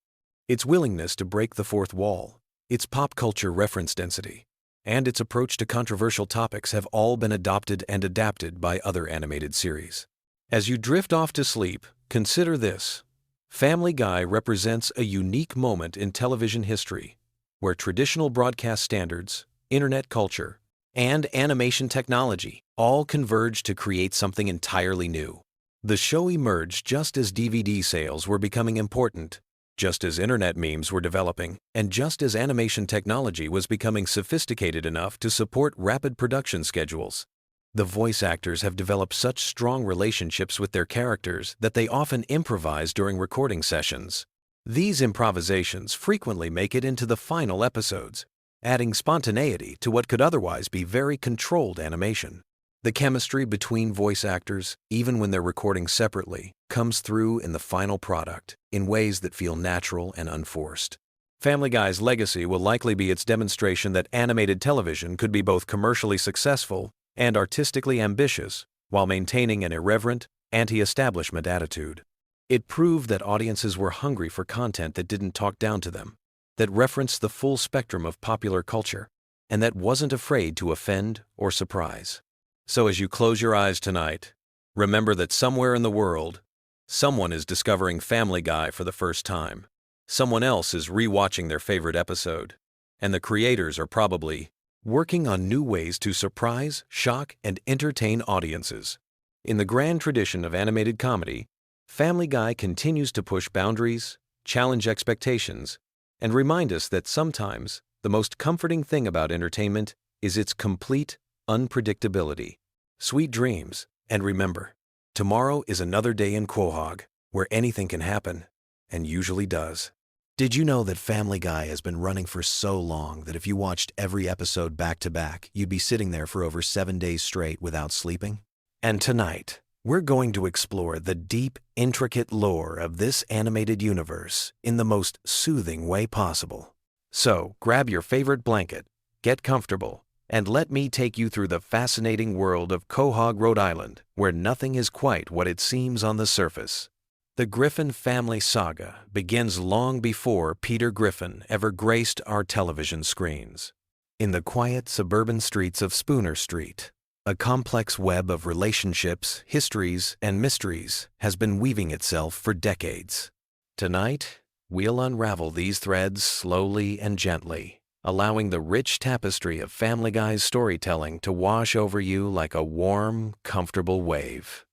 A: Its willingness to break the fourth wall, its pop culture reference density, and its approach to controversial topics have all been adopted and adapted by other animated series. As you drift off to sleep, consider this. Family Guy represents a unique moment in television history, where traditional broadcast standards, internet culture, and animation technology all converge to create something entirely new. The show emerged just as DVD sales were becoming important, just as internet memes were developing, and just as animation technology was becoming sophisticated enough to support rapid production schedules. The voice actors have developed such strong relationships with their characters that they often improvise during recording sessions. These improvisations frequently make it into the final episodes, adding spontaneity to what could otherwise be very controlled animation. The chemistry between voice actors, even when they're recording separately, comes through in the final product in ways that feel natural and unforced. Family Guy's legacy will likely be its demonstration that animated television could be both commercially successful and artistically ambitious while maintaining an irreverent, anti-establishment attitude. It proved that audiences were hungry for content that didn't talk down to them, that referenced the full spectrum of popular culture, and that wasn't afraid to offend or surprise. So as you close your eyes tonight, remember that somewhere in the world, someone is discovering Family Guy for the first time. Someone else is rewatching their favorite episode, and the creators are probably working on new ways to surprise, shock, and entertain audiences. In the grand tradition of animated comedy, Family Guy continues to push boundaries, challenge expectations, and remind us that sometimes the most comforting thing about entertainment is its complete unpredictability. Sweet dreams, and remember, tomorrow is another day in Quahog, where anything can happen, and usually does. Did you know that Family Guy has been running for so long that if you watched every episode back to back, you'd be sitting there for over 7 days straight without sleeping? And tonight, we're going to explore the deep, intricate lore of this animated universe in the most soothing way possible. So, grab your favorite blanket, get comfortable, and let me take you through the fascinating world of Quahog, Rhode Island, where nothing is quite what it seems on the surface. The Griffin family saga begins long before Peter Griffin ever graced our television screens. In the quiet suburban streets of Spooner Street, a complex web of relationships, histories, and mysteries has been weaving itself for decades. Tonight, we'll unravel these threads slowly and gently, allowing the rich tapestry of Family Guy's storytelling to wash over you like a warm, comfortable wave.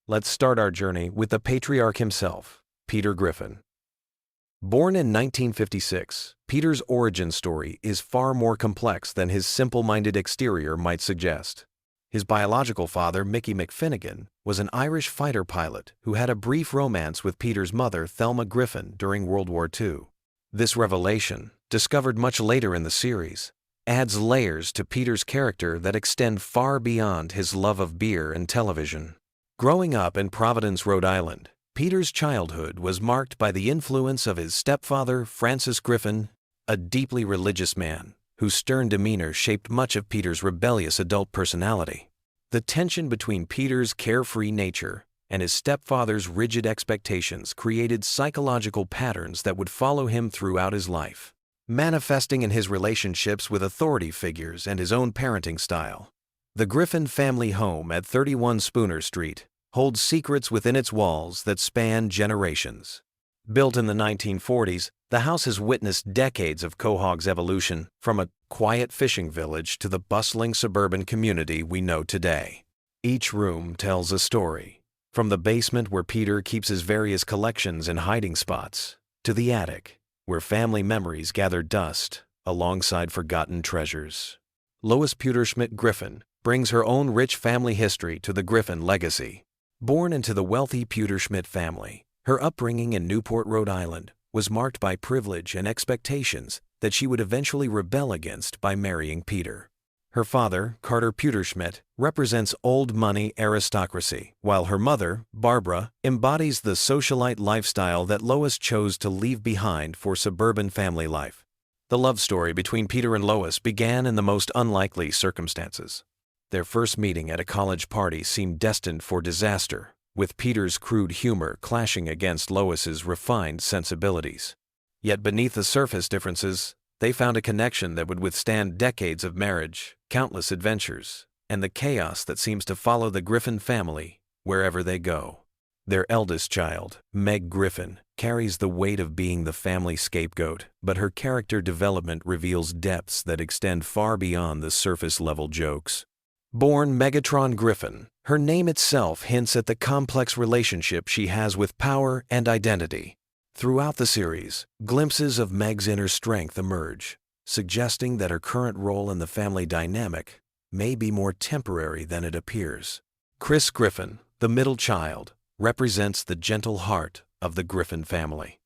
A: Let's start our journey with the patriarch himself, Peter Griffin. Born in 1956, Peter's origin story is far more complex than his simple-minded exterior might suggest. His biological father, Mickey McFinnigan, was an Irish fighter pilot who had a brief romance with Peter's mother, Thelma Griffin, during World War II. This revelation, discovered much later in the series, adds layers to Peter's character that extend far beyond his love of beer and television. Growing up in Providence, Rhode Island, Peter's childhood was marked by the influence of his stepfather, Francis Griffin, a deeply religious man whose stern demeanor shaped much of Peter's rebellious adult personality. The tension between Peter's carefree nature and his stepfather's rigid expectations created psychological patterns that would follow him throughout his life, manifesting in his relationships with authority figures and his own parenting style. The Griffin family home at 31 Spooner Street holds secrets within its walls that span generations. Built in the 1940s, the house has witnessed decades of Quahog's evolution from a quiet fishing village to the bustling suburban community we know today. Each room tells a story, from the basement where Peter keeps his various collections and hiding spots, to the attic, where family memories gather dust alongside forgotten treasures. Lois Schmidt Griffin brings her own rich family history to the Griffin legacy. Born into the wealthy Schmidt family, her upbringing in Newport, Rhode Island, was marked by privilege and expectations that she would eventually rebel against by marrying Peter. Her father, Carter Schmidt, represents old money aristocracy, while her mother, Barbara, embodies the socialite lifestyle that Lois chose to leave behind for suburban family life. The love story between Peter and Lois began in the most unlikely circumstances. Their first meeting at a college party seemed destined for disaster, with Peter's crude humor clashing against Lois's refined sensibilities. Yet beneath the surface differences, they found a connection that would withstand decades of marriage, countless adventures, and the chaos that seems to follow the Griffin family wherever they go. Their eldest child, Meg Griffin, carries the weight of being the family scapegoat, but her character development reveals depths that extend far beyond the surface-level jokes. Born Megatron Griffin, her name itself hints at the complex relationship she has with power and identity. Throughout the series, glimpses of Meg's inner strength emerge, suggesting that her current role in the family dynamic may be more temporary than it appears. Chris Griffin, the middle child, represents the gentle heart of the Griffin family.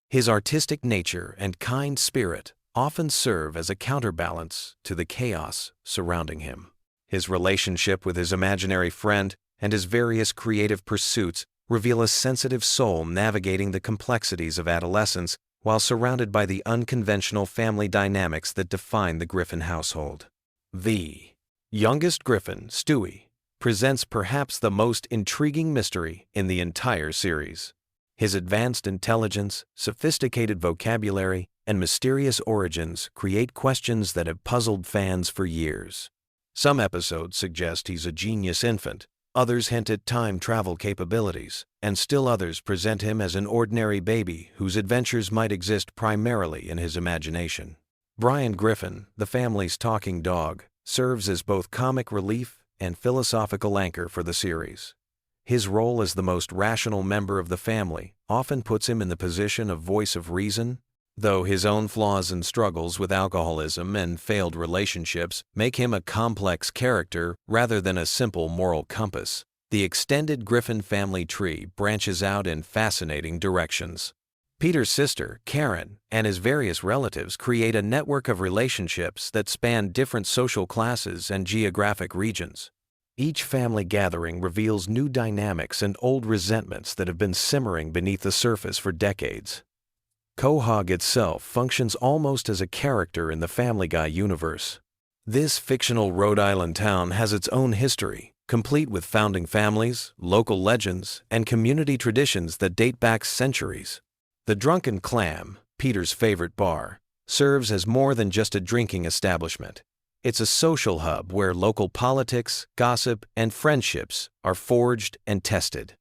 A: His artistic nature and kind spirit often serve as a counterbalance to the chaos surrounding him. His relationship with his imaginary friend and his various creative pursuits reveal a sensitive soul navigating the complexities of adolescence while surrounded by the unconventional family dynamics that define the Griffin household. The youngest Griffin, Stewie, presents perhaps the most intriguing mystery in the entire series. His advanced intelligence, sophisticated vocabulary, and mysterious origins create questions that have puzzled fans for years. Some episodes suggest he's a genius infant, others hint at time travel capabilities, and still others present him as an ordinary baby whose adventures might exist primarily in his imagination. Brian Griffin, the family's talking dog, serves as both comic relief and philosophical anchor for the series. His role as the most rational member of the family often puts him in the position of voice of reason, though his own flaws and struggles with alcoholism and failed relationships make him a complex character rather than a simple moral compass. The extended Griffin family tree branches out in fascinating directions. Peter's sister, Karen, and his various relatives create a network of relationships that span different social classes and geographic regions. Each family gathering reveals new dynamics and old resentments that have been simmering beneath the surface for decades. Quahog itself functions almost as a character in the Family Guy universe. This fictional Rhode Island town has its own history, complete with founding families, local legends, and community traditions that date back centuries. The Drunken Clam, Peter's favorite bar, serves as more than just a drinking establishment. It's a social hub where local politics, gossip, and friendships are forged and tested.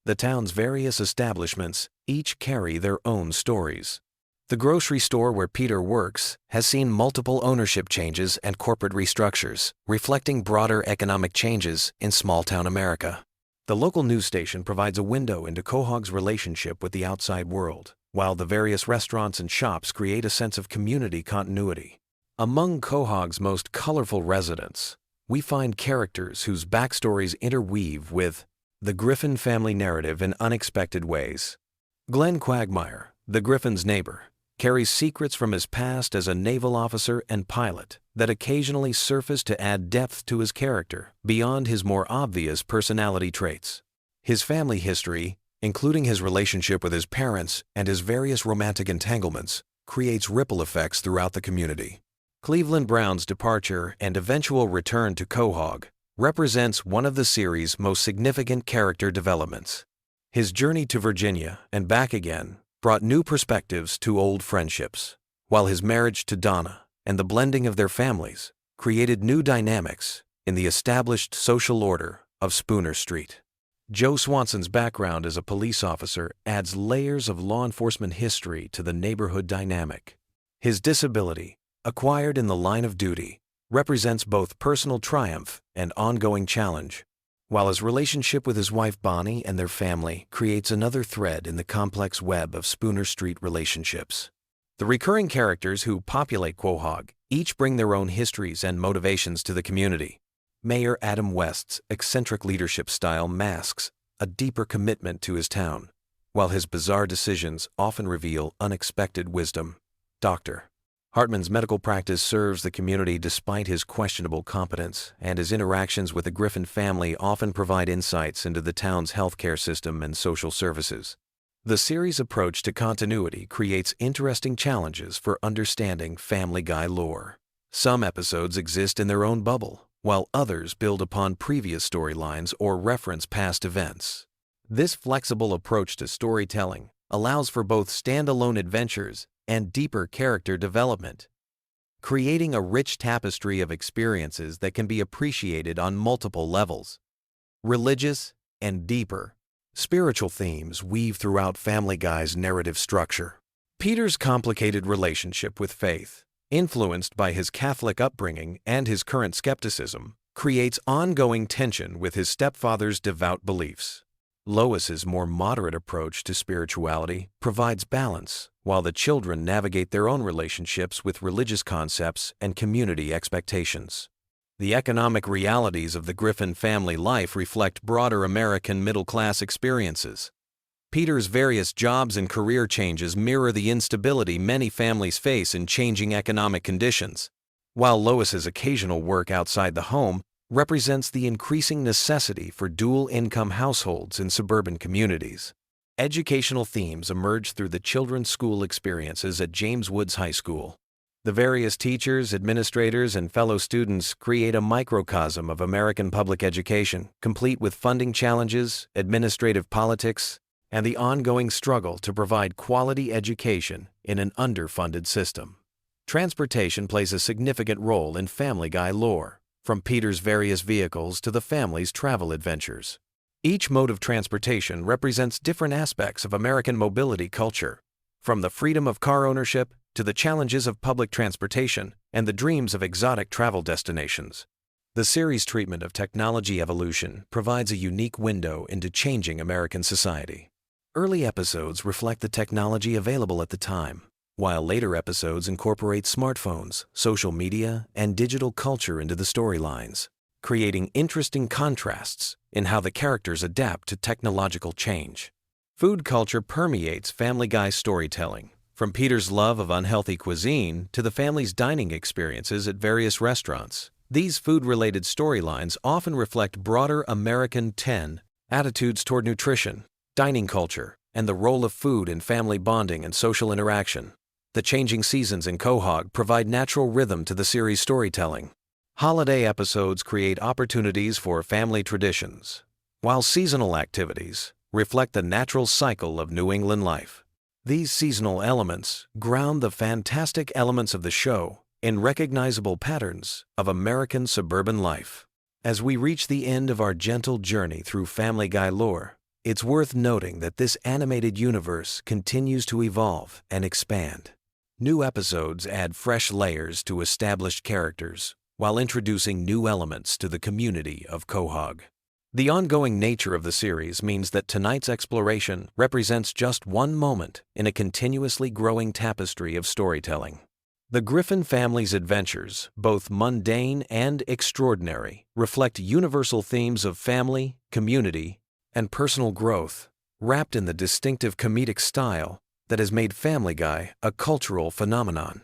A: The town's various establishments each carry their own stories. The grocery store where Peter works has seen multiple ownership changes and corporate restructures, reflecting broader economic changes in small-town America. The local news station provides a window into Quahog's relationship with the outside world, while the various restaurants and shops create a sense of community continuity. Among Quahog's most colorful residents, we find characters whose backstories interweave with the Griffin family narrative in unexpected ways. Glenn Quagmire, the Griffin's neighbor, carries secrets from his past as a naval officer and pilot that occasionally surface to add depth to his character beyond his more obvious personality traits. His family history, including his relationship with his parents and his various romantic entanglements, creates ripple effects throughout the community. Cleveland Brown's departure and eventual return to Quahog represents one of the series' most significant character developments. His journey to Virginia and back again brought new perspectives to old friendships, while his marriage to Donna and the blending of their families created new dynamics in the established social order of Spooner Street. Joe Swanson's background as a police officer adds layers of law enforcement history to the neighborhood dynamic. His disability, acquired in the line of duty, represents both personal triumph and ongoing challenge, while his relationship with his wife Bonnie and their family creates another thread in the complex web of Spooner Street relationships. The recurring characters who populate Quahog each bring their own histories and motivations to the community. Mayor Adam West's eccentric leadership style masks a deeper commitment to his town, while his bizarre decisions often reveal unexpected wisdom. Dr. Hartman's medical practice serves the community despite his questionable competence, and his interactions with the Griffin family often provide insights into the town's healthcare system and social services. The series' approach to continuity creates interesting challenges for understanding Family Guy lore. Some episodes exist in their own bubble, while others build upon previous storylines or reference past events. This flexible approach to storytelling allows for both standalone adventures and deeper character development, creating a rich tapestry of experiences that can be appreciated on multiple levels. Religious and deeper, spiritual themes weave throughout Family Guy's narrative structure. Peter's complicated relationship with faith, influenced by his Catholic upbringing and his current skepticism, creates ongoing tension with his stepfather's devout beliefs. Lois's more moderate approach to spirituality provides balance, while the children navigate their own relationships with religious concepts and community expectations. The economic realities of the Griffin family life reflect broader American middle-class experiences. Peter's various jobs and career changes mirror the instability many families face in changing economic conditions, while Lois's occasional work outside the home represents the increasing necessity for dual-income households in suburban communities. Educational themes emerge through the children's school experiences at James Woods High School. The various teachers, administrators, and fellow students create a microcosm of American public education, complete with funding challenges, administrative politics, and the ongoing struggle to provide quality education in an underfunded system. Transportation plays a significant role in Family Guy lore, from Peter's various vehicles to the family's travel adventures. Each mode of transportation represents different aspects of American mobility culture, from the freedom of car ownership to the challenges of public transportation and the dreams of exotic travel destinations. The series' treatment of technology evolution provides a unique window into changing American society. Early episodes reflect the technology available at the time, while later episodes incorporate smartphones, social media, and digital culture into the storylines. creating interesting contrasts in how the characters adapt to technological change. Food culture permeates Family Guy storytelling, from Peter's love of unhealthy cuisine to the family's dining experiences at various restaurants. These food-related storylines often reflect broader American attitudes toward nutrition, dining culture, and the role of food in family bonding and social interaction. The changing seasons in Quahog provide natural rhythm to the series' storytelling. Holiday episodes create opportunities for family traditions, while seasonal activities reflect the natural cycle of New England life. These seasonal elements ground the fantastic elements of the show in recognizable patterns of American suburban life. As we reach the end of our gentle journey through Family Guy lore, it's worth noting that this animated universe continues to evolve and expand. New episodes add fresh layers to established characters while introducing new elements to the community of Quahog. The ongoing nature of the series means that tonight's exploration represents just one moment in a continuously growing tapestry of storytelling. The Griffin family's adventures, both mundane and extraordinary, reflect universal themes of family, community, and personal growth, wrapped in the distinctive comedic style that has made Family Guy a cultural phenomenon.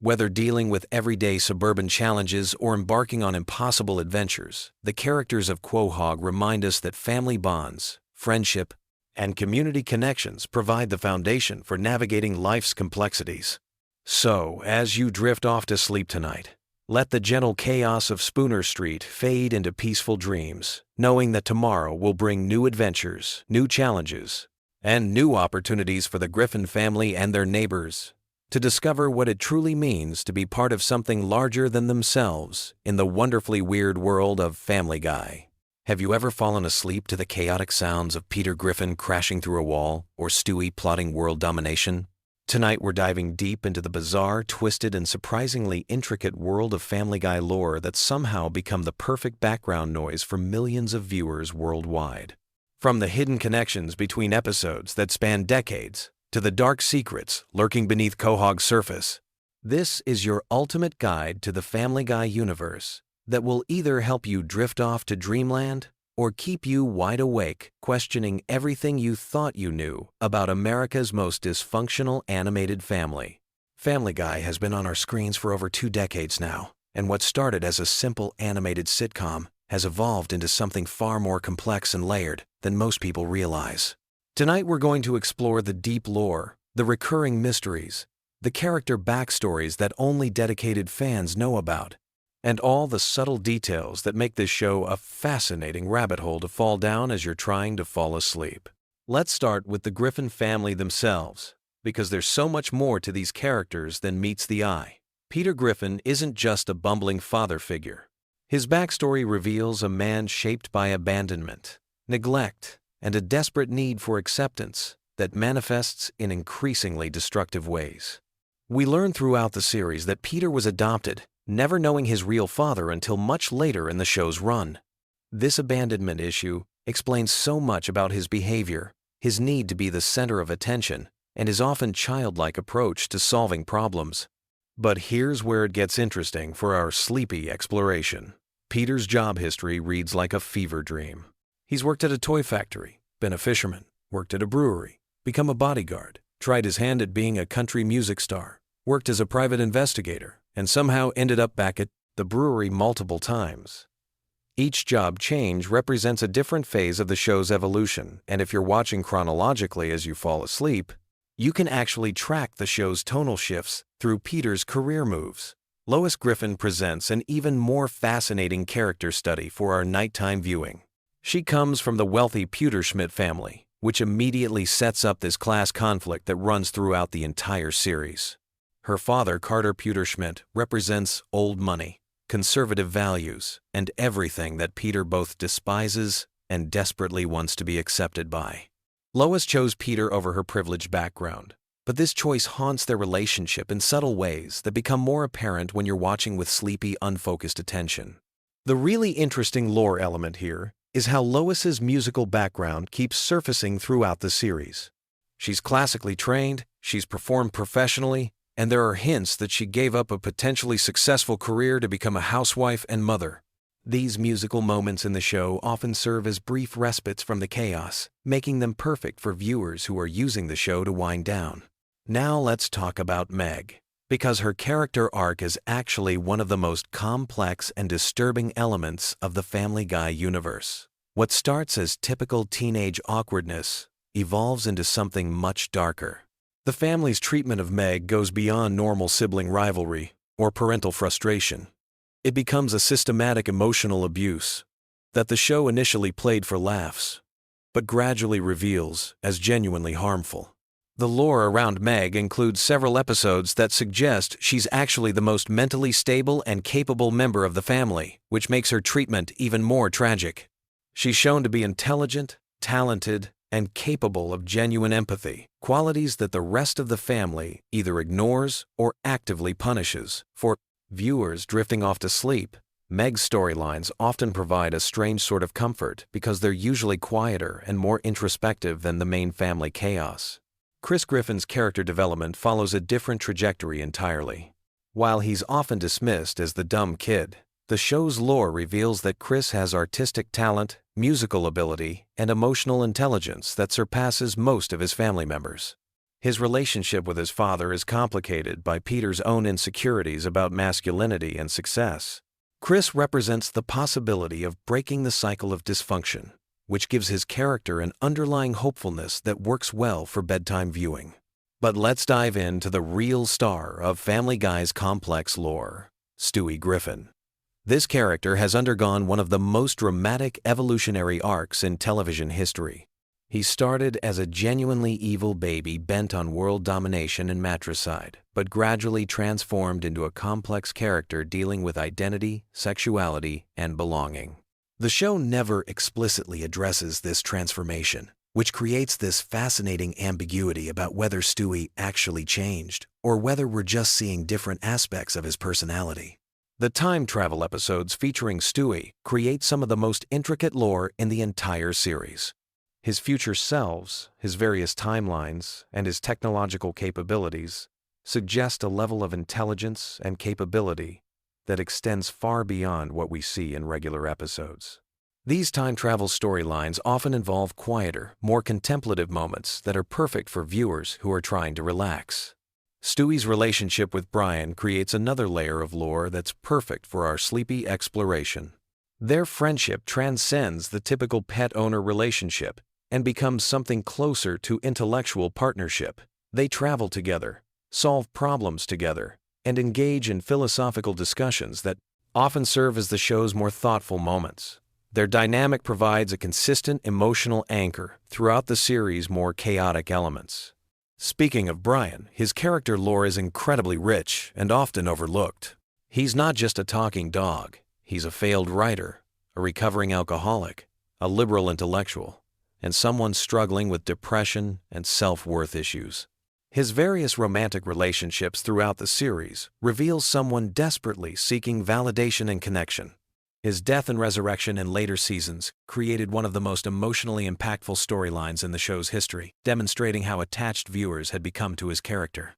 A: Whether dealing with everyday suburban challenges or embarking on impossible adventures, the characters of Quahog remind us that family bonds, friendship, and community connections provide the foundation for navigating life's complexities. So, as you drift off to sleep tonight, let the gentle chaos of Spooner Street fade into peaceful dreams, knowing that tomorrow will bring new adventures, new challenges, and new opportunities for the Griffin family and their neighbors to discover what it truly means to be part of something larger than themselves in the wonderfully weird world of Family Guy. Have you ever fallen asleep to the chaotic sounds of Peter Griffin crashing through a wall or Stewie plotting world domination? Tonight we're diving deep into the bizarre, twisted, and surprisingly intricate world of Family Guy lore that's somehow become the perfect background noise for millions of viewers worldwide. From the hidden connections between episodes that span decades to the dark secrets lurking beneath Quahog's surface, this is your ultimate guide to the Family Guy universe that will either help you drift off to dreamland or keep you wide awake, questioning everything you thought you knew about America's most dysfunctional animated family. Family Guy has been on our screens for over 2 decades now, and what started as a simple animated sitcom has evolved into something far more complex and layered than most people realize. Tonight we're going to explore the deep lore, the recurring mysteries, the character backstories that only dedicated fans know about, and all the subtle details that make this show a fascinating rabbit hole to fall down as you're trying to fall asleep. Let's start with the Griffin family themselves, because there's so much more to these characters than meets the eye. Peter Griffin isn't just a bumbling father figure. His backstory reveals a man shaped by abandonment, neglect, and a desperate need for acceptance that manifests in increasingly destructive ways. We learn throughout the series that Peter was adopted, never knowing his real father until much later in the show's run. This abandonment issue explains so much about his behavior, his need to be the center of attention, and his often childlike approach to solving problems. But here's where it gets interesting for our sleepy exploration. Peter's job history reads like a fever dream. He's worked at a toy factory, been a fisherman, worked at a brewery, become a bodyguard, tried his hand at being a country music star, worked as a private investigator, and somehow ended up back at the brewery multiple times. Each job change represents a different phase of the show's evolution, and if you're watching chronologically as you fall asleep, you can actually track the show's tonal shifts through Peter's career moves. Lois Griffin presents an even more fascinating character study for our nighttime viewing. She comes from the wealthy Pewterschmidt family, which immediately sets up this class conflict that runs throughout the entire series. Her father, Carter Pewterschmidt, represents old money, conservative values, and everything that Peter both despises and desperately wants to be accepted by. Lois chose Peter over her privileged background, but this choice haunts their relationship in subtle ways that become more apparent when you're watching with sleepy, unfocused attention. The really interesting lore element here is how Lois's musical background keeps surfacing throughout the series. She's classically trained, she's performed professionally, and there are hints that she gave up a potentially successful career to become a housewife and mother. These musical moments in the show often serve as brief respites from the chaos, making them perfect for viewers who are using the show to wind down. Now let's talk about Meg, because her character arc is actually one of the most complex and disturbing elements of the Family Guy universe. What starts as typical teenage awkwardness evolves into something much darker. The family's treatment of Meg goes beyond normal sibling rivalry or parental frustration. It becomes a systematic emotional abuse that the show initially played for laughs, but gradually reveals as genuinely harmful. The lore around Meg includes several episodes that suggest she's actually the most mentally stable and capable member of the family, which makes her treatment even more tragic. She's shown to be intelligent, talented, and capable of genuine empathy, qualities that the rest of the family either ignores or actively punishes. For viewers drifting off to sleep, Meg's storylines often provide a strange sort of comfort because they're usually quieter and more introspective than the main family chaos. Chris Griffin's character development follows a different trajectory entirely. While he's often dismissed as the dumb kid, the show's lore reveals that Chris has artistic talent, musical ability, and emotional intelligence that surpasses most of his family members. His relationship with his father is complicated by Peter's own insecurities about masculinity and success. Chris represents the possibility of breaking the cycle of dysfunction, which gives his character an underlying hopefulness that works well for bedtime viewing. But let's dive into the real star of Family Guy's complex lore, Stewie Griffin. This character has undergone one of the most dramatic evolutionary arcs in television history. He started as a genuinely evil baby bent on world domination and matricide, but gradually transformed into a complex character dealing with identity, sexuality, and belonging. The show never explicitly addresses this transformation, which creates this fascinating ambiguity about whether Stewie actually changed or whether we're just seeing different aspects of his personality. The time travel episodes featuring Stewie create some of the most intricate lore in the entire series. His future selves, his various timelines, and his technological capabilities suggest a level of intelligence and capability that extends far beyond what we see in regular episodes. These time travel storylines often involve quieter, more contemplative moments that are perfect for viewers who are trying to relax. Stewie's relationship with Brian creates another layer of lore that's perfect for our sleepy exploration. Their friendship transcends the typical pet-owner relationship and becomes something closer to intellectual partnership. They travel together, solve problems together, and engage in philosophical discussions that often serve as the show's more thoughtful moments. Their dynamic provides a consistent emotional anchor throughout the series' more chaotic elements. Speaking of Brian, his character lore is incredibly rich and often overlooked. He's not just a talking dog. He's a failed writer, a recovering alcoholic, a liberal intellectual, and someone struggling with depression and self-worth issues. His various romantic relationships throughout the series reveal someone desperately seeking validation and connection. His death and resurrection in later seasons created one of the most emotionally impactful storylines in the show's history, demonstrating how attached viewers had become to his character.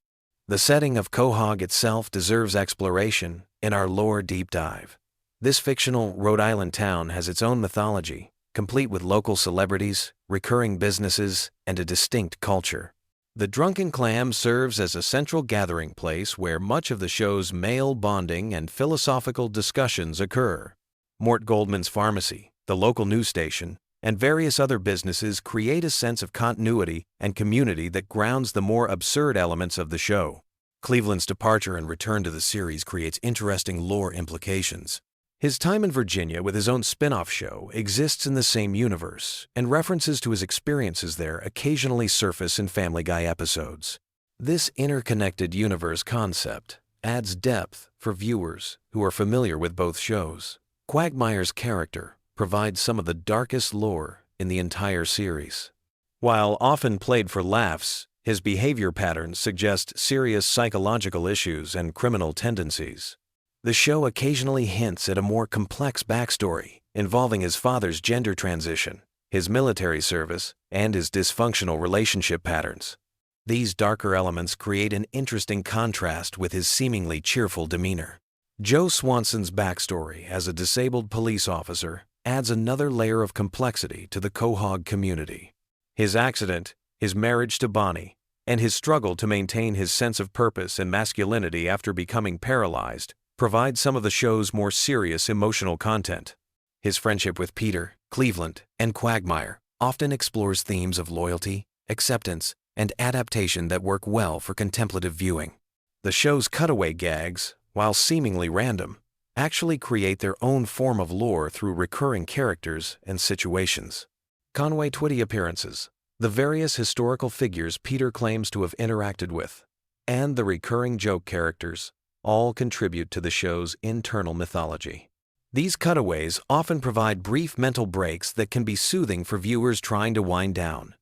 A: The setting of Quahog itself deserves exploration in our lore deep dive. This fictional Rhode Island town has its own mythology, complete with local celebrities, recurring businesses, and a distinct culture. The Drunken Clam serves as a central gathering place where much of the show's male bonding and philosophical discussions occur. Mort Goldman's pharmacy, the local news station, and various other businesses create a sense of continuity and community that grounds the more absurd elements of the show. Cleveland's departure and return to the series creates interesting lore implications. His time in Virginia with his own spin-off show exists in the same universe, and references to his experiences there occasionally surface in Family Guy episodes. This interconnected universe concept adds depth for viewers who are familiar with both shows. Quagmire's character provides some of the darkest lore in the entire series. While often played for laughs, his behavior patterns suggest serious psychological issues and criminal tendencies. The show occasionally hints at a more complex backstory involving his father's gender transition, his military service, and his dysfunctional relationship patterns. These darker elements create an interesting contrast with his seemingly cheerful demeanor. Joe Swanson's backstory as a disabled police officer adds another layer of complexity to the Quahog community. His accident, his marriage to Bonnie, and his struggle to maintain his sense of purpose and masculinity after becoming paralyzed provide some of the show's more serious emotional content. His friendship with Peter, Cleveland, and Quagmire often explores themes of loyalty, acceptance, and adaptation that work well for contemplative viewing. The show's cutaway gags, while seemingly random, actually create their own form of lore through recurring characters and situations. Conway Twitty appearances, the various historical figures Peter claims to have interacted with, and the recurring joke characters all contribute to the show's internal mythology. These cutaways often provide brief mental breaks that can be soothing for viewers trying to wind down.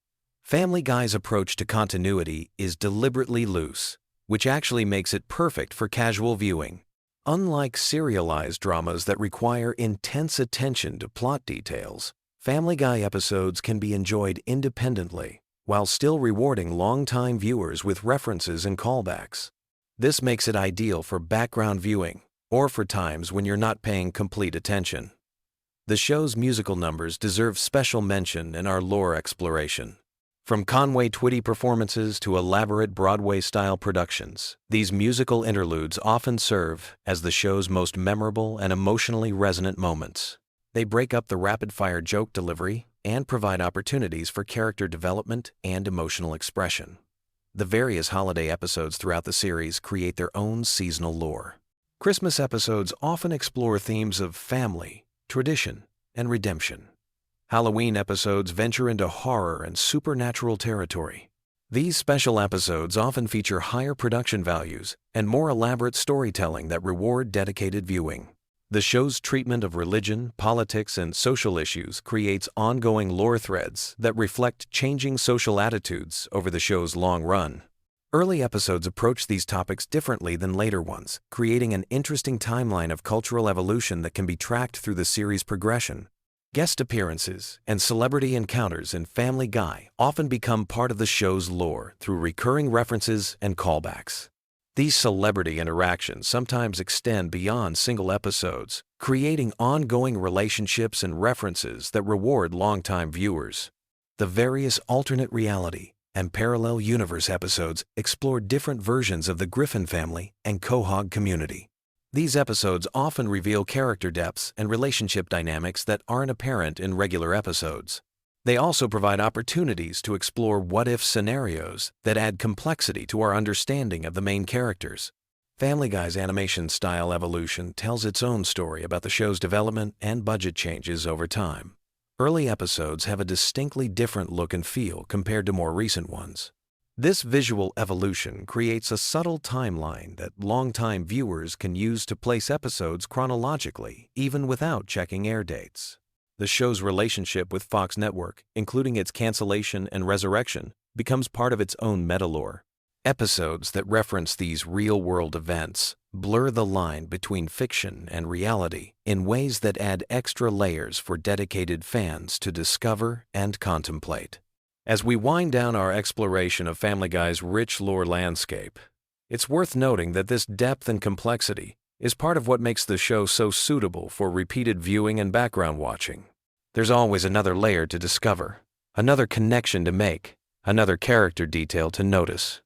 A: Family Guy's approach to continuity is deliberately loose, which actually makes it perfect for casual viewing. Unlike serialized dramas that require intense attention to plot details, Family Guy episodes can be enjoyed independently while still rewarding longtime viewers with references and callbacks. This makes it ideal for background viewing or for times when you're not paying complete attention. The show's musical numbers deserve special mention in our lore exploration. From Conway Twitty performances to elaborate Broadway-style productions, these musical interludes often serve as the show's most memorable and emotionally resonant moments. They break up the rapid-fire joke delivery and provide opportunities for character development and emotional expression. The various holiday episodes throughout the series create their own seasonal lore. Christmas episodes often explore themes of family, tradition, and redemption. Halloween episodes venture into horror and supernatural territory. These special episodes often feature higher production values and more elaborate storytelling that reward dedicated viewing. The show's treatment of religion, politics, and social issues creates ongoing lore threads that reflect changing social attitudes over the show's long run. Early episodes approach these topics differently than later ones, creating an interesting timeline of cultural evolution that can be tracked through the series' progression. Guest appearances and celebrity encounters in Family Guy often become part of the show's lore through recurring references and callbacks. These celebrity interactions sometimes extend beyond single episodes, creating ongoing relationships and references that reward longtime viewers. The various alternate reality and parallel universe episodes explore different versions of the Griffin family and Quahog community. These episodes often reveal character depths and relationship dynamics that aren't apparent in regular episodes. They also provide opportunities to explore what-if scenarios that add complexity to our understanding of the main characters. Family Guy's animation style evolution tells its own story about the show's development and budget changes over time. Early episodes have a distinctly different look and feel compared to more recent ones. This visual evolution creates a subtle timeline that longtime viewers can use to place episodes chronologically, even without checking air dates. The show's relationship with Fox Network, including its cancellation and resurrection, becomes part of its own metalore. Episodes that reference these real-world events blur the line between fiction and reality in ways that add extra layers for dedicated fans to discover and contemplate. As we wind down our exploration of Family Guy's rich lore landscape, it's worth noting that this depth and complexity is part of what makes the show so suitable for repeated viewing and background watching. There's always another layer to discover, another connection to make, another character detail to notice.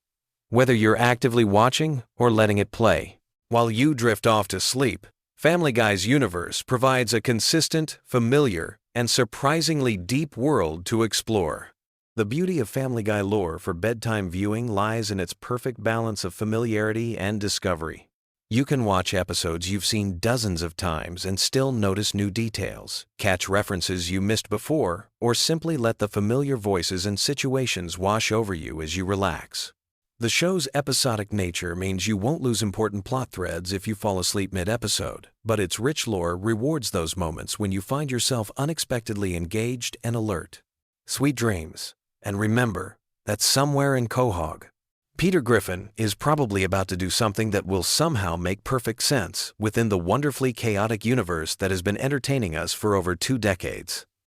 A: Whether you're actively watching or letting it play, while you drift off to sleep, Family Guy's universe provides a consistent, familiar, and surprisingly deep world to explore. The beauty of Family Guy lore for bedtime viewing lies in its perfect balance of familiarity and discovery. You can watch episodes you've seen dozens of times and still notice new details, catch references you missed before, or simply let the familiar voices and situations wash over you as you relax. The show's episodic nature means you won't lose important plot threads if you fall asleep mid-episode, but its rich lore rewards those moments when you find yourself unexpectedly engaged and alert. Sweet dreams, and remember that somewhere in Quahog, Peter Griffin is probably about to do something that will somehow make perfect sense within the wonderfully chaotic universe that has been entertaining us for over 2 decades.